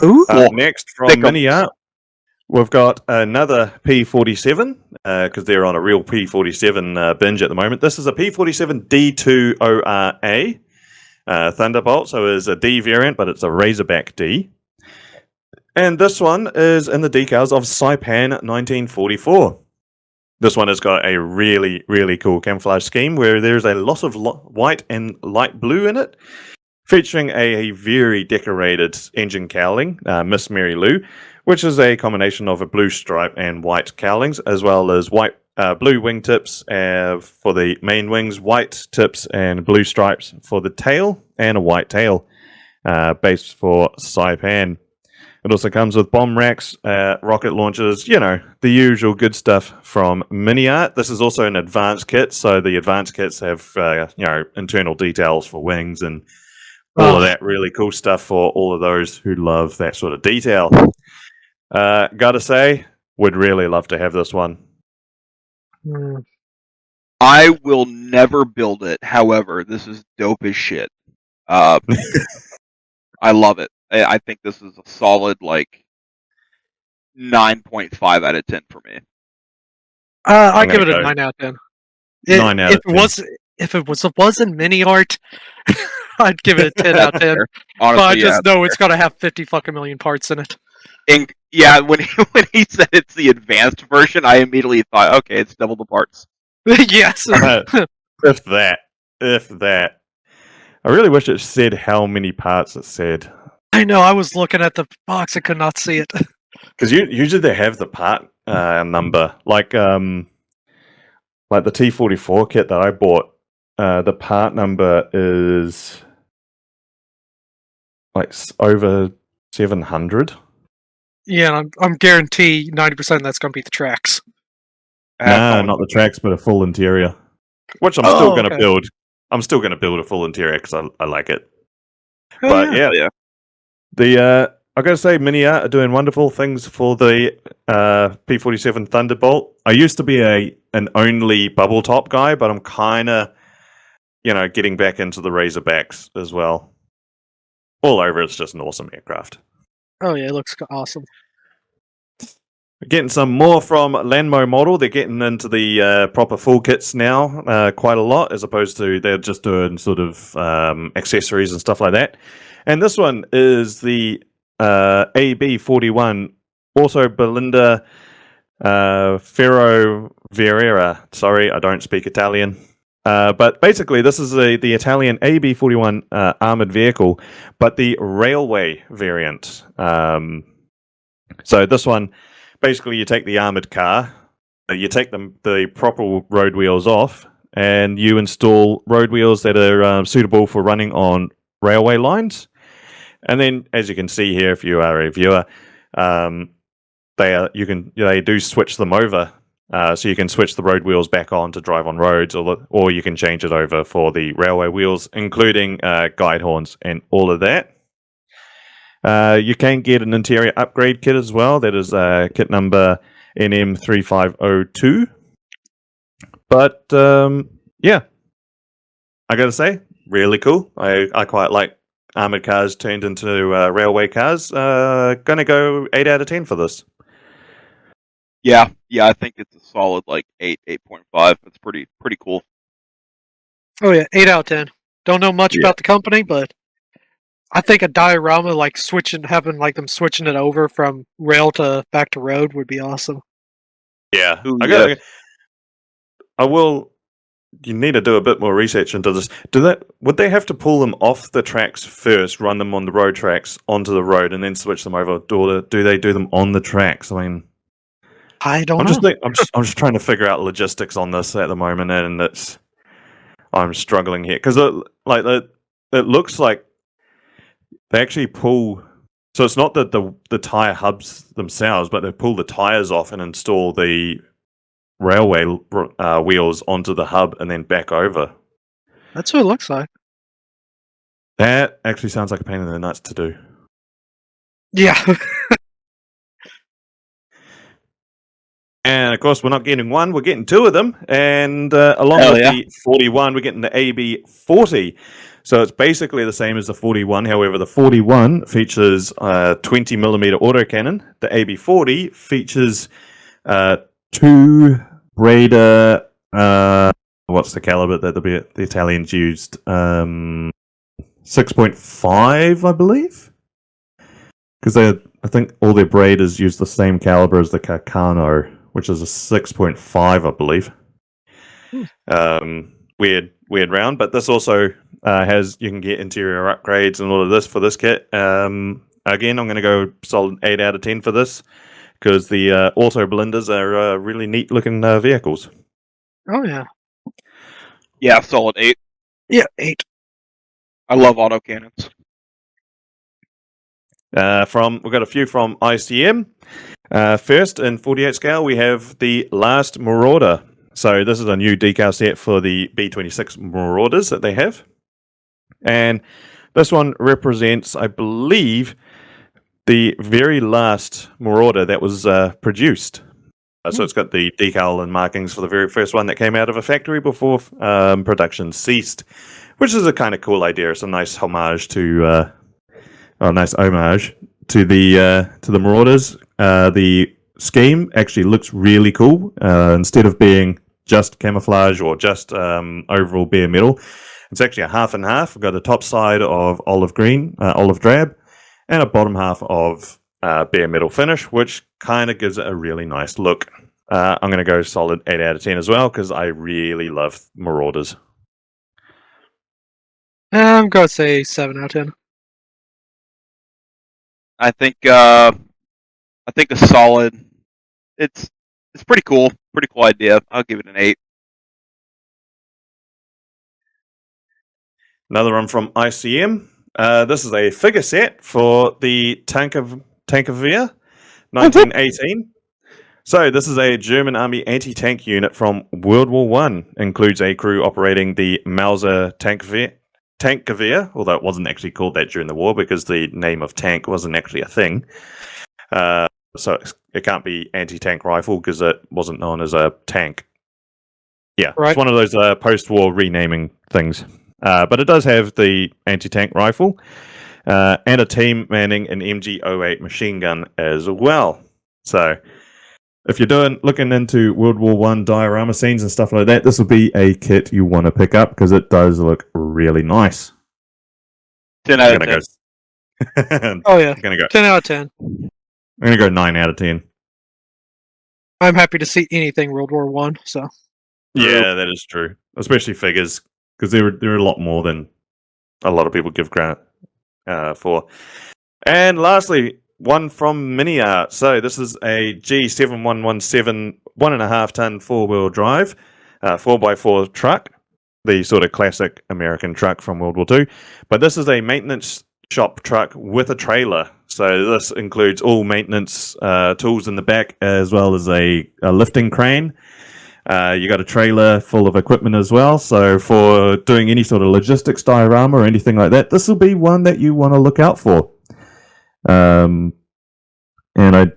Ooh. Cool. Next from Thick 'em. Mini Art, we've got another P47 because they're on a real P47 binge at the moment. This is a P47 D2ORA Thunderbolt, so it is a D variant, but it's a Razorback D. And this one is in the decals of Saipan 1944. This one has got a really, really cool camouflage scheme where there's a lot of white and light blue in it, featuring a very decorated engine cowling, Miss Mary Lou, which is a combination of a blue stripe and white cowlings, as well as white, blue wingtips for the main wings, white tips and blue stripes for the tail, and a white tail base for Saipan. It also comes with bomb racks, rocket launchers, the usual good stuff from Mini Art. This is also an advanced kit, so the advanced kits have, internal details for wings and all of that really cool stuff for all of those who love that sort of detail. Gotta say, would really love to have this one. I will never build it. However, this is dope as shit. I love it. I think this is a solid 9.5 out of 10 for me. I give it a 9 out of 10. 9 out of 10. If it wasn't Mini Art, I'd give it a 10 out of 10. Honestly, But I just know it's gotta have 50 fucking million parts in it. And yeah, when he said it's the advanced version, I immediately thought, okay, it's double the parts. Yes. If that. I really wish it said how many parts it said. I know, I was looking at the box, I could not see it. Because usually they have the part number, like the T44 kit that I bought. The part number is over 700. Yeah, and I'm guaranteed 90% that's going to be the tracks. No, not the tracks, but a full interior, which I'm still going to build. I'm still going to build a full interior because I like it. Oh, but yeah. I got to say, Mini Art are doing wonderful things for the P47 Thunderbolt. I used to be an only bubble top guy, but I'm kind of, getting back into the Razorbacks as well. All over, it's just an awesome aircraft. Oh yeah, it looks awesome. Getting some more from Lanmo Model. They're getting into the proper full kits now quite a lot, as opposed to they're just doing sort of accessories and stuff like that. And this one is the AB41 Auto Belinda Ferro Verera. Sorry, I don't speak Italian. But basically, this is the Italian AB41 armored vehicle, but the railway variant. So this one, basically, you take the armored car, you take the proper road wheels off, and you install road wheels that are suitable for running on railway lines. And then, as you can see here, if you are a viewer, they do switch them over. So you can switch the road wheels back on to drive on roads, or you can change it over for the railway wheels, including guide horns and all of that. You can get an interior upgrade kit as well. That is kit number NM3502. But yeah, I gotta say, really cool. I quite like armored cars turned into railway cars. Gonna go 8 out of 10 for this. Yeah, I think it's a solid 8, 8.5. It's pretty cool. Oh yeah, 8 out of 10. Don't know much about the company, but I think a diorama having them switching it over from rail to back to road would be awesome. Yeah, Ooh, I will you need to do a bit more research into this. Would they have to pull them off the tracks first, run them on the road tracks onto the road, and then switch them over? Or do they do them on the tracks? I mean, I don't know. I'm just trying to figure out logistics on this at the moment, and I'm struggling here because it looks like they actually pull. So it's not that the tire hubs themselves, but they pull the tires off and install the railway wheels onto the hub and then back over. That's what it looks like. That actually sounds like a pain in the nuts to do. Yeah. And of course, we're not getting one; we're getting two of them. And along with the 41, we're getting the AB40. So it's basically the same as the 41. However, the 41 features 20mm autocannon. The AB40 features two Breda. What's the caliber that the Italians used? 6.5, I believe. Because I think all their Bredas use the same caliber as the Carcano, which is a 6.5, I believe. Weird round, but this also you can get interior upgrades and all of this for this kit. Again, I'm going to go solid 8 out of 10 for this because the auto blenders are really neat looking vehicles. Oh yeah. Yeah, solid 8. Yeah, 8. I love autocannons. We've got a few from ICM. First, in 48 scale, we have the Last Marauder. So this is a new decal set for the B26 Marauders that they have. And this one represents, I believe, the very last Marauder that was produced. So it's got the decal and markings for the very first one that came out of a factory before production ceased, which is a kind of cool idea. It's a nice homage to the Marauders. The scheme actually looks really cool. Instead of being just camouflage or just overall bare metal, it's actually a half and half. We've got a top side of olive drab, and a bottom half of bare metal finish, which kind of gives it a really nice look. I'm going to go solid 8 out of 10 as well because I really love Marauders. I'm going to say 7 out of 10. I think a solid. It's pretty cool. Pretty cool idea. I'll give it an 8. Another one from ICM. This is a figure set for the Tankerwehr 1918. So this is a German army anti-tank unit from World War One. Includes a crew operating the Mauser Tankgewehr, although it wasn't actually called that during the war because the name of tank wasn't actually a thing. So it can't be anti-tank rifle because it wasn't known as a tank. Yeah, right. It's one of those post-war renaming things. But it does have the anti-tank rifle and a team manning an MG-08 machine gun as well. So if you're looking into World War One diorama scenes and stuff like that, this will be a kit you want to pick up because it does look really nice. 10 out of 10. Oh yeah, 10 out of 10. I'm going to go 9 out of 10. I'm happy to see anything World War One. So yeah, that is true, especially figures because they're a lot more than a lot of people give credit for. And lastly, one from Mini Art. So this is a G7117 1.5 ton 4-wheel drive 4x4 truck, the sort of classic American truck from World War II. But this is a maintenance shop truck with a trailer. So this includes all maintenance tools in the back as well as a lifting crane. You got a trailer full of equipment as well. So for doing any sort of logistics diorama or anything like that, this will be one that you want to look out for. And I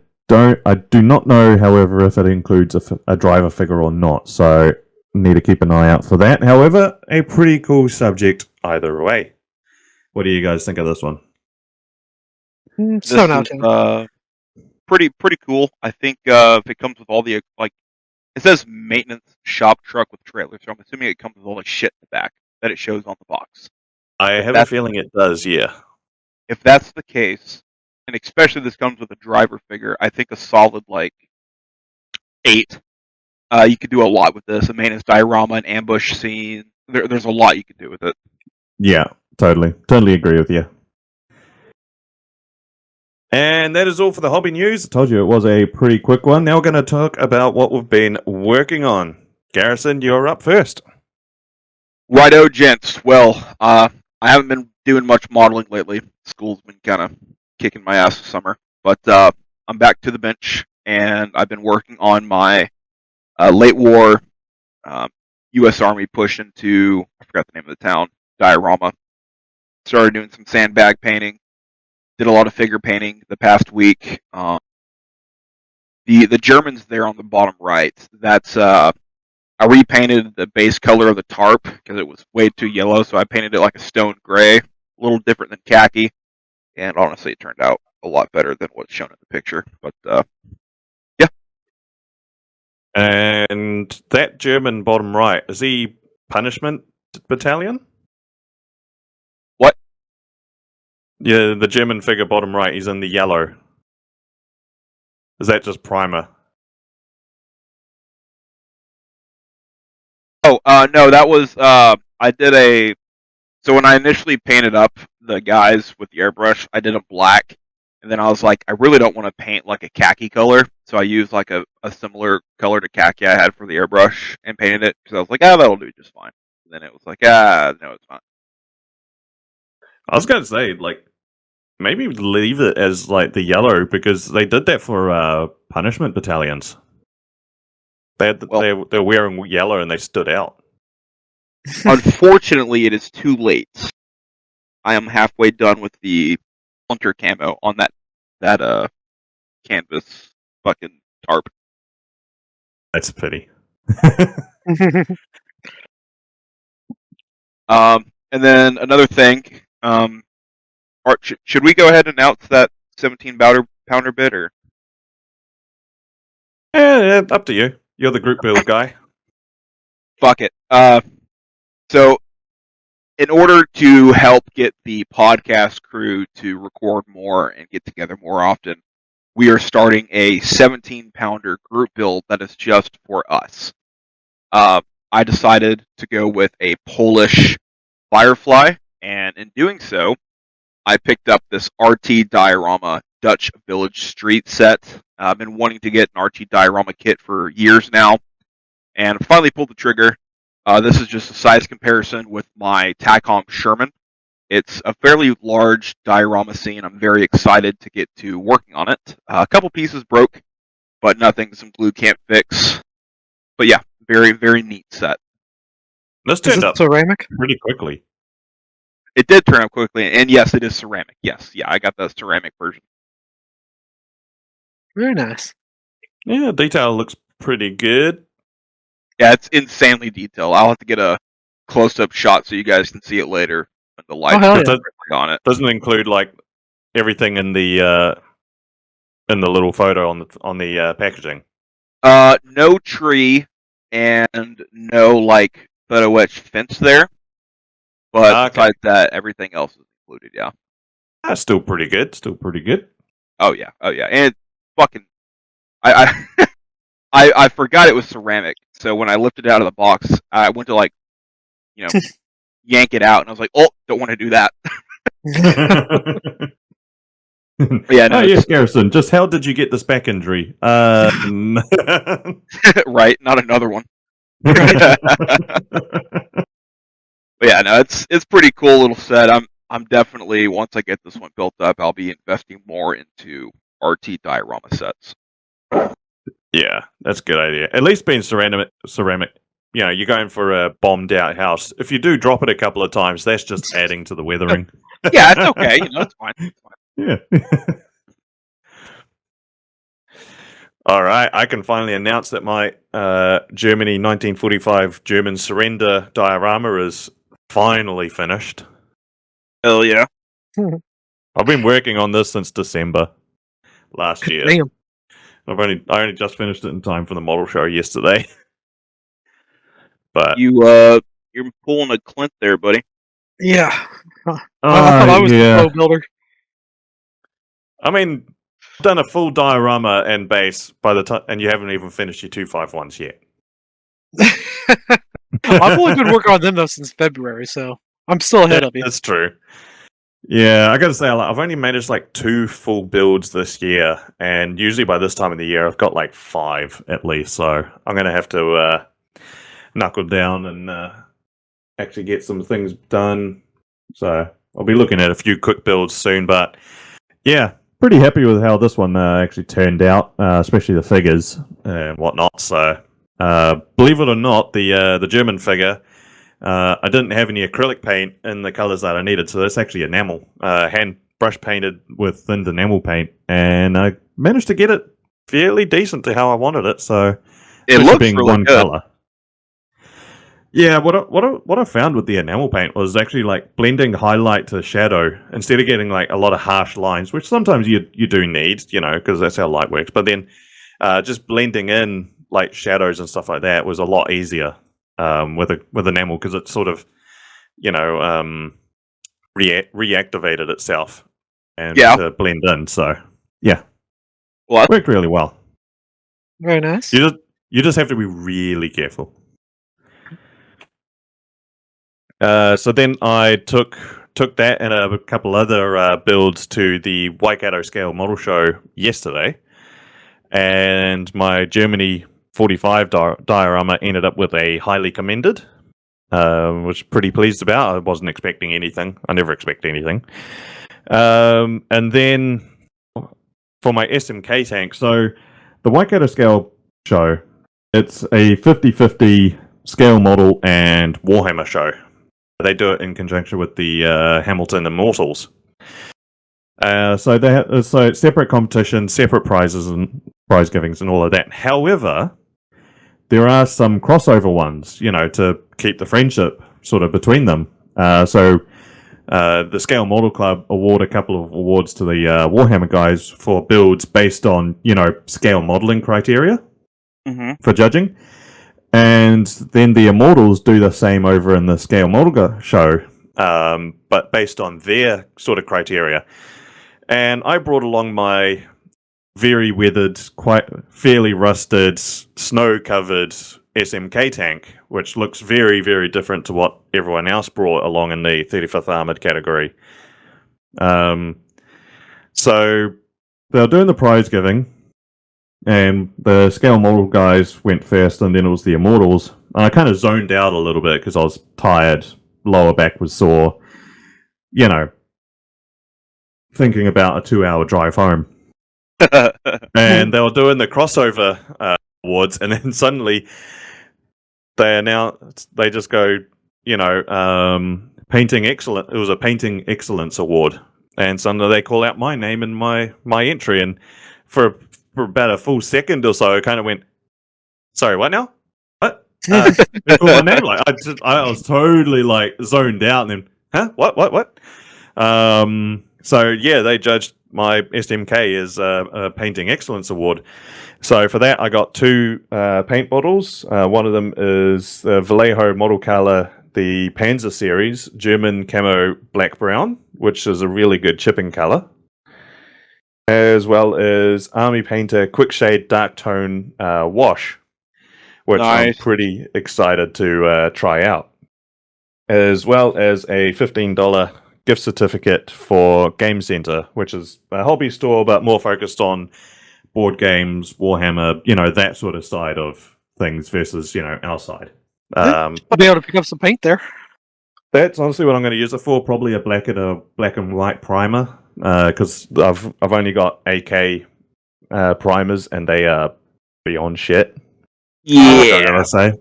do not know, however, if it includes a driver figure or not. So need to keep an eye out for that. However, a pretty cool subject either way. What do you guys think of this one? Pretty cool. I think if it comes with all the it says maintenance shop truck with trailer, so I'm assuming it comes with all the shit in the back that it shows on the box. I have a feeling it does, yeah. If that's the case, and especially this comes with a driver figure, I think a solid 8. You could do a lot with this. A maintenance diorama, an ambush scene. There's a lot you could do with it. Yeah, totally agree with you. And that is all for the hobby news. I told you it was a pretty quick one. Now we're going to talk about what we've been working on. Garrison, you're up first. Righto, gents. Well, I haven't been doing much modeling lately. School's been kind of kicking my ass this summer. But I'm back to the bench, and I've been working on my late war U.S. Army push into, I forgot the name of the town, diorama. Started doing some sandbag painting. Did a lot of figure painting the past week. The Germans there on the bottom right, that's I repainted the base color of the tarp because it was way too yellow, so I painted it like a stone gray, a little different than khaki, and honestly it turned out a lot better than what's shown in the picture. But yeah. And that German bottom right, is he punishment battalion? What? Yeah, the German figure bottom right, he's in the yellow. Is that just primer? Oh, no, that was, I did so when I initially painted up the guys with the airbrush, I did a black, and then I was like, I really don't want to paint like a khaki color, so I used like a similar color to khaki I had for the airbrush and painted it, because I was like, that'll do just fine. And then it was like, no, it's not. I was going to say, like, maybe leave it as like the yellow because they did that for punishment battalions. They're wearing yellow and they stood out. Unfortunately, it is too late. I am halfway done with the hunter camo on that canvas fucking tarp. That's a pity. And then another thing, Art, should we go ahead and announce that 17 pounder bid, or? Yeah, up to you. You're the group build guy. Fuck it. So, in order to help get the podcast crew to record more and get together more often, we are starting a 17-pounder group build that is just for us. I decided to go with a Polish Firefly, and in doing so, I picked up this RT diorama Dutch Village Street set. I've been wanting to get an RT diorama kit for years now, and finally pulled the trigger. This is just a size comparison with my TACOM Sherman. It's a fairly large diorama scene. I'm very excited to get to working on it. A couple pieces broke, but nothing some glue can't fix. But yeah, very, very neat set. This Is turned it up ceramic? pretty quickly. It did turn up quickly, and yes, it is ceramic. Yes, yeah, I got the ceramic version. Very nice. Yeah, detail looks pretty good. Yeah, it's insanely detailed. I'll have to get a close-up shot so you guys can see it later when the light hell yeah. on it. Doesn't include like everything in the little photo on the packaging. No tree and no like photo etched fence there, but besides that, everything else is included. Yeah. That's still pretty good. Oh yeah, and it's fucking. I forgot it was ceramic, so when I lifted it out of the box, I went to like, yank it out, and I was like, oh, don't want to do that. Yeah, no, yes, Garrison. Just how did you get this back injury? Right, not another one. But yeah, no, it's pretty cool little set. I'm definitely, once I get this one built up, I'll be investing more into RT diorama sets. Yeah, that's a good idea. At least being ceramic. You're going for a bombed out house. If you do drop it a couple of times, that's just adding to the weathering. Yeah, it's okay. It's fine. Yeah. All right, I can finally announce that my Germany 1945 German surrender diorama is finally finished. Hell yeah. I've been working on this since December last year. Damn. I only just finished it in time for the model show yesterday. But you're pulling a Clint there, buddy. Yeah. I thought I was the pro builder. I mean, I've done a full diorama and base by the time, and you haven't even finished your 251s yet. I've only been working on them though since February, so I'm still ahead of you. That's true. Yeah, I gotta say, I've only managed like 2 full builds this year, and usually by this time of the year, I've got like 5 at least. So I'm gonna have to knuckle down and actually get some things done. So I'll be looking at a few quick builds soon, but yeah, pretty happy with how this one actually turned out, especially the figures and whatnot. So believe it or not, the German figure. I didn't have any acrylic paint in the colors that I needed, so that's actually enamel, hand brush painted with thinned enamel paint, and I managed to get it fairly decent to how I wanted it. So It especially looks being really one good. color. Yeah, what I found with the enamel paint was actually like blending highlight to shadow instead of getting like a lot of harsh lines, which sometimes you do need, because that's how light works. But then just blending in like shadows and stuff like that was a lot easier with enamel because it sort of reactivated itself and to blend in. So yeah, Well, worked really well. Very nice. You just have to be really careful. So then I took that and a couple other builds to the Waikato Scale Model Show yesterday, and my Germany 45 diorama ended up with a highly commended. Was pretty pleased about. I wasn't expecting anything. I never expect anything. And then for my SMK tank, so the Waikato Scale Show, it's a 50-50 scale model and Warhammer show. They do it in conjunction with the Hamilton Immortals. So it's separate competition, separate prizes and prize givings and all of that. However, there are some crossover ones, to keep the friendship sort of between them. So the Scale Model Club award a couple of awards to the Warhammer guys for builds based on, scale modeling criteria for judging. And then the Immortals do the same over in the Scale Model show, but based on their sort of criteria. And I brought along my very weathered, quite fairly rusted, snow-covered SMK tank, which looks very, very different to what everyone else brought along in the 35th Armored category. So they were doing the prize giving, and the Scale Model guys went first, and then it was the Immortals. And I kind of zoned out a little bit because I was tired, lower back was sore, thinking about a 2-hour drive home. And they were doing the crossover awards, and then suddenly they just go, painting excellent. It was a painting excellence award, and suddenly they call out my name in my entry, and for about a full second or so, I kind of went, "Sorry, what now? What?" They called my name. Like I was totally like zoned out, and then, huh? What? So yeah, they judged my SMK as a painting excellence award. So for that, I got 2 paint bottles. One of them is the Vallejo model color, the Panzer series German camo black brown, which is a really good chipping color, as well as Army Painter quick shade dark tone wash, which I'm pretty excited to try out, as well as a $15 gift certificate for Game Center, which is a hobby store but more focused on board games, Warhammer, that sort of side of things versus, our side. I'll be able to pick up some paint there. That's honestly what I'm going to use it for. Probably a black and white primer, because I've only got AK primers and they are beyond shit. I'm gonna say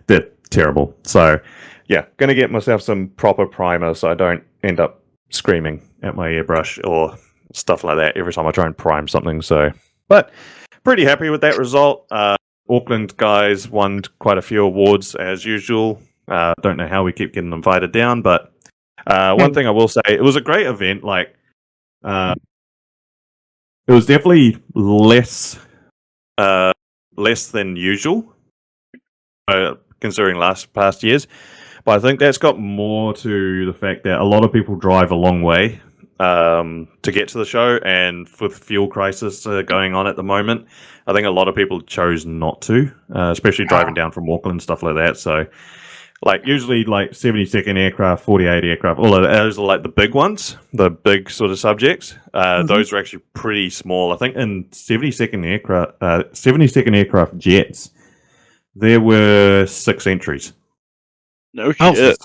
they're terrible. So yeah, gonna get myself some proper primer so I don't end up screaming at my airbrush or stuff like that every time I try and prime something. So, but pretty happy with that result. Auckland guys won quite a few awards as usual. Don't know how we keep getting invited down, but one thing I will say, it was a great event. Like, it was definitely less than usual, considering past years. But I think that's got more to the fact that a lot of people drive a long way to get to the show, and with fuel crisis going on at the moment, I think a lot of people chose not to, especially driving down from Auckland, stuff like that. So, like, usually, like, 72nd aircraft, 48 aircraft, all of those are like the big ones, the big sort of subjects. Those are actually pretty small. I think in 72nd aircraft jets, there were 6 entries. No shit.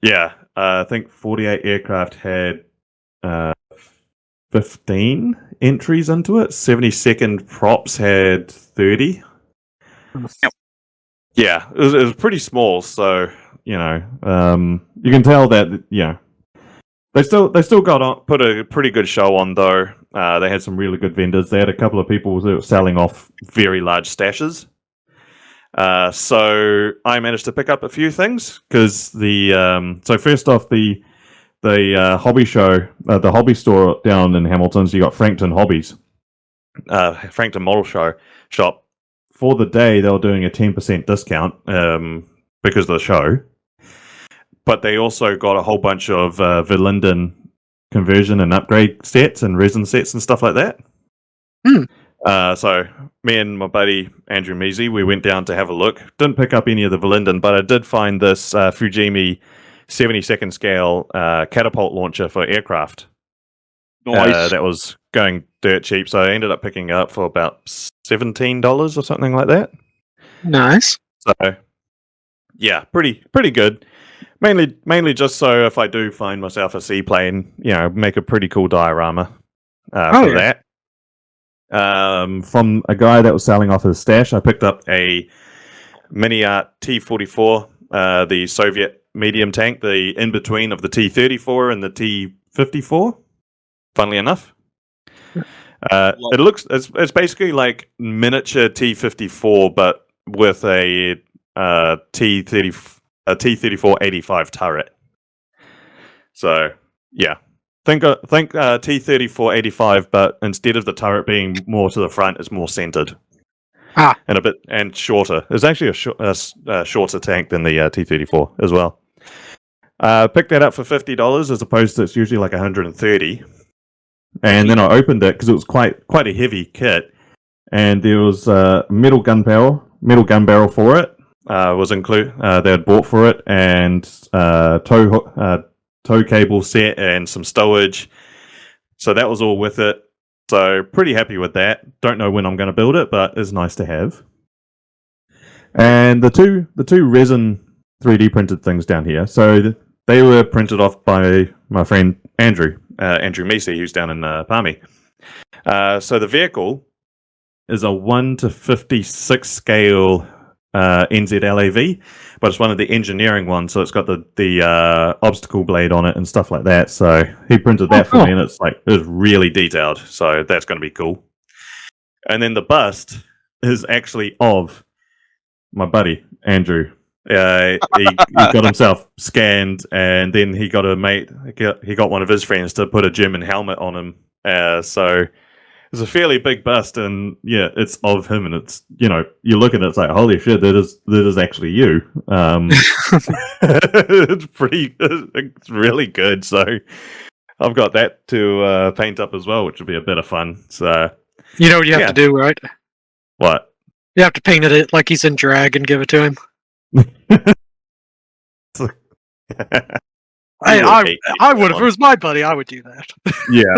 Yeah, I think 48 aircraft had 15 entries into it. 72nd props had 30. Yeah, it was pretty small. So you can tell that they still put a pretty good show on though. They had some really good vendors. They had a couple of people who were selling off very large stashes. So I managed to pick up a few things because so first off the hobby show, the hobby store down in Hamilton, so you got Frankton Hobbies, Frankton Model Shop. For the day, they were doing a 10% discount because of the show. But they also got a whole bunch of Verlinden conversion and upgrade sets and resin sets and stuff like that. So me and my buddy Andrew Measy, we went down to have a look. Didn't pick up any of the Verlinden, but I did find this Fujimi 72nd scale catapult launcher for aircraft. Nice. That was going dirt cheap, so I ended up picking it up for about $17 or something like that. Nice. So yeah, pretty good. Mainly just so if I do find myself a seaplane, make a pretty cool diorama for that. From a guy that was selling off his stash, I picked up a Mini Art T-44, the Soviet medium tank, the in-between of the T-34 and the T-54, funnily enough. It's basically like miniature T-54, but with a T-34-85 turret. So, yeah. Think T-34-85, but instead of the turret being more to the front, it's more centered. And shorter. It's actually a shorter tank than the T-34 as well. Picked that up for $50 as opposed to it's usually like $130. And then I opened it because it was quite a heavy kit, and there was a metal gun barrel for it. Was included. They had bought for it, and tow cable set and some stowage. So that was all with it. So pretty happy with that. Don't know when I'm going to build it, but it's nice to have. And the two resin 3D printed things down here. So they were printed off by my friend Andrew Measy, who's down in Palmy. So the vehicle is a 1:56 scale NZLAV, but it's one of the engineering ones, so it's got the obstacle blade on it and stuff like that. So he printed that for me, and it's really detailed. So that's going to be cool. And then the bust is actually of my buddy Andrew. He got himself scanned, and then he got one of his friends to put a German helmet on him. So it's a fairly big bust, and yeah, it's of him, and it's you look at it, it's like, holy shit, that is actually you. It's really good. So I've got that to paint up as well, which will be a bit of fun. So you know what you have to do, right? What? You have to paint it like he's in drag and give it to him. I would, if it was my buddy, I would do that. Yeah.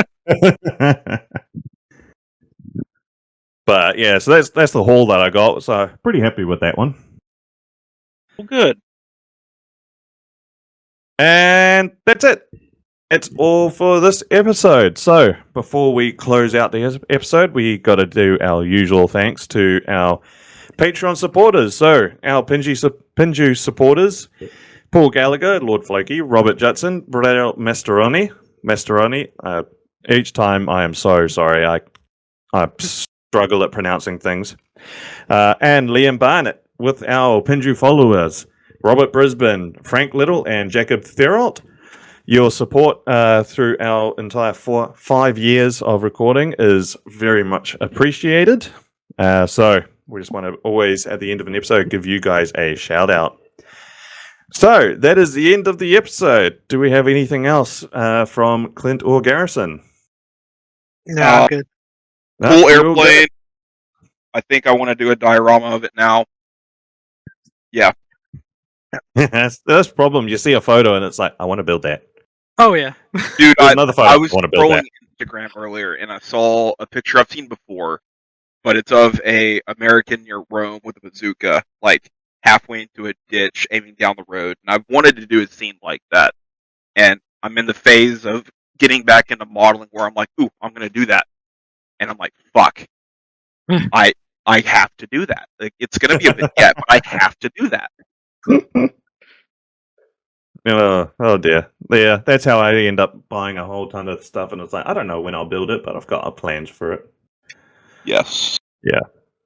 But yeah, so that's the haul that I got. So pretty happy with that one. Well, good. And that's it. It's all for this episode. So before we close out the episode, we got to do our usual thanks to our Patreon supporters. So our Pinju supporters: Paul Gallagher, Lord Floki, Robert Judson, Brad Mastroianni. Each time I am so sorry. I struggle at pronouncing things. And Liam Barnett, with our Pinju followers: Robert Brisbane, Frank Little, and Jacob Therault. Your support through our entire 5 years of recording is very much appreciated. So we just want to always, at the end of an episode, give you guys a shout out. So that is the end of the episode. Do we have anything else from Clint or Garrison? No, I'm good. No, Full we're all good. airplane. I think I want to do a diorama of it now. that's the problem. You see a photo and it's like, I want to build that. Oh yeah. Dude, There's another photo. I was want to build scrolling that. Instagram earlier and I saw a picture I've seen before, but it's of a American near Rome with a bazooka, like halfway into a ditch, aiming down the road. And I've wanted to do a scene like that. And I'm in the phase of getting back into modeling where I'm like, ooh, I'm going to do that. And I'm like, fuck. I have to do that. Like, it's going to be a vignette, but I have to do that. Oh dear. Yeah, that's how I end up buying a whole ton of stuff, and it's like, I don't know when I'll build it, but I've got plans for it. Yes.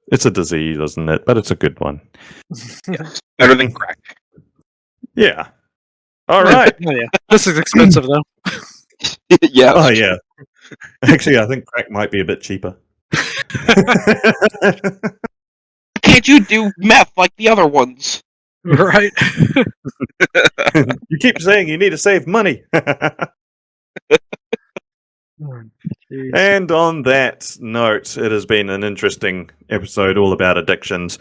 It's a disease, isn't it? But it's a good one. Yes. Better than crack. Yeah. All right. Oh yeah. This is expensive though. Yeah. Oh yeah. Actually, I think crack might be a bit cheaper. Can't you do meth like the other ones? Right. You keep saying you need to save money. Jeez. And on that note, it has been an interesting episode all about addictions.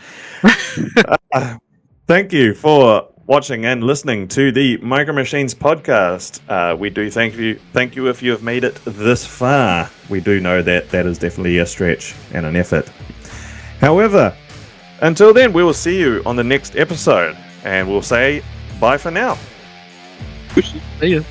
Thank you for watching and listening to the Micro Machines podcast. We do thank you if you have made it this far. We do know that is definitely a stretch and an effort. However, until then, we will see you on the next episode, and we'll say bye for now. See ya.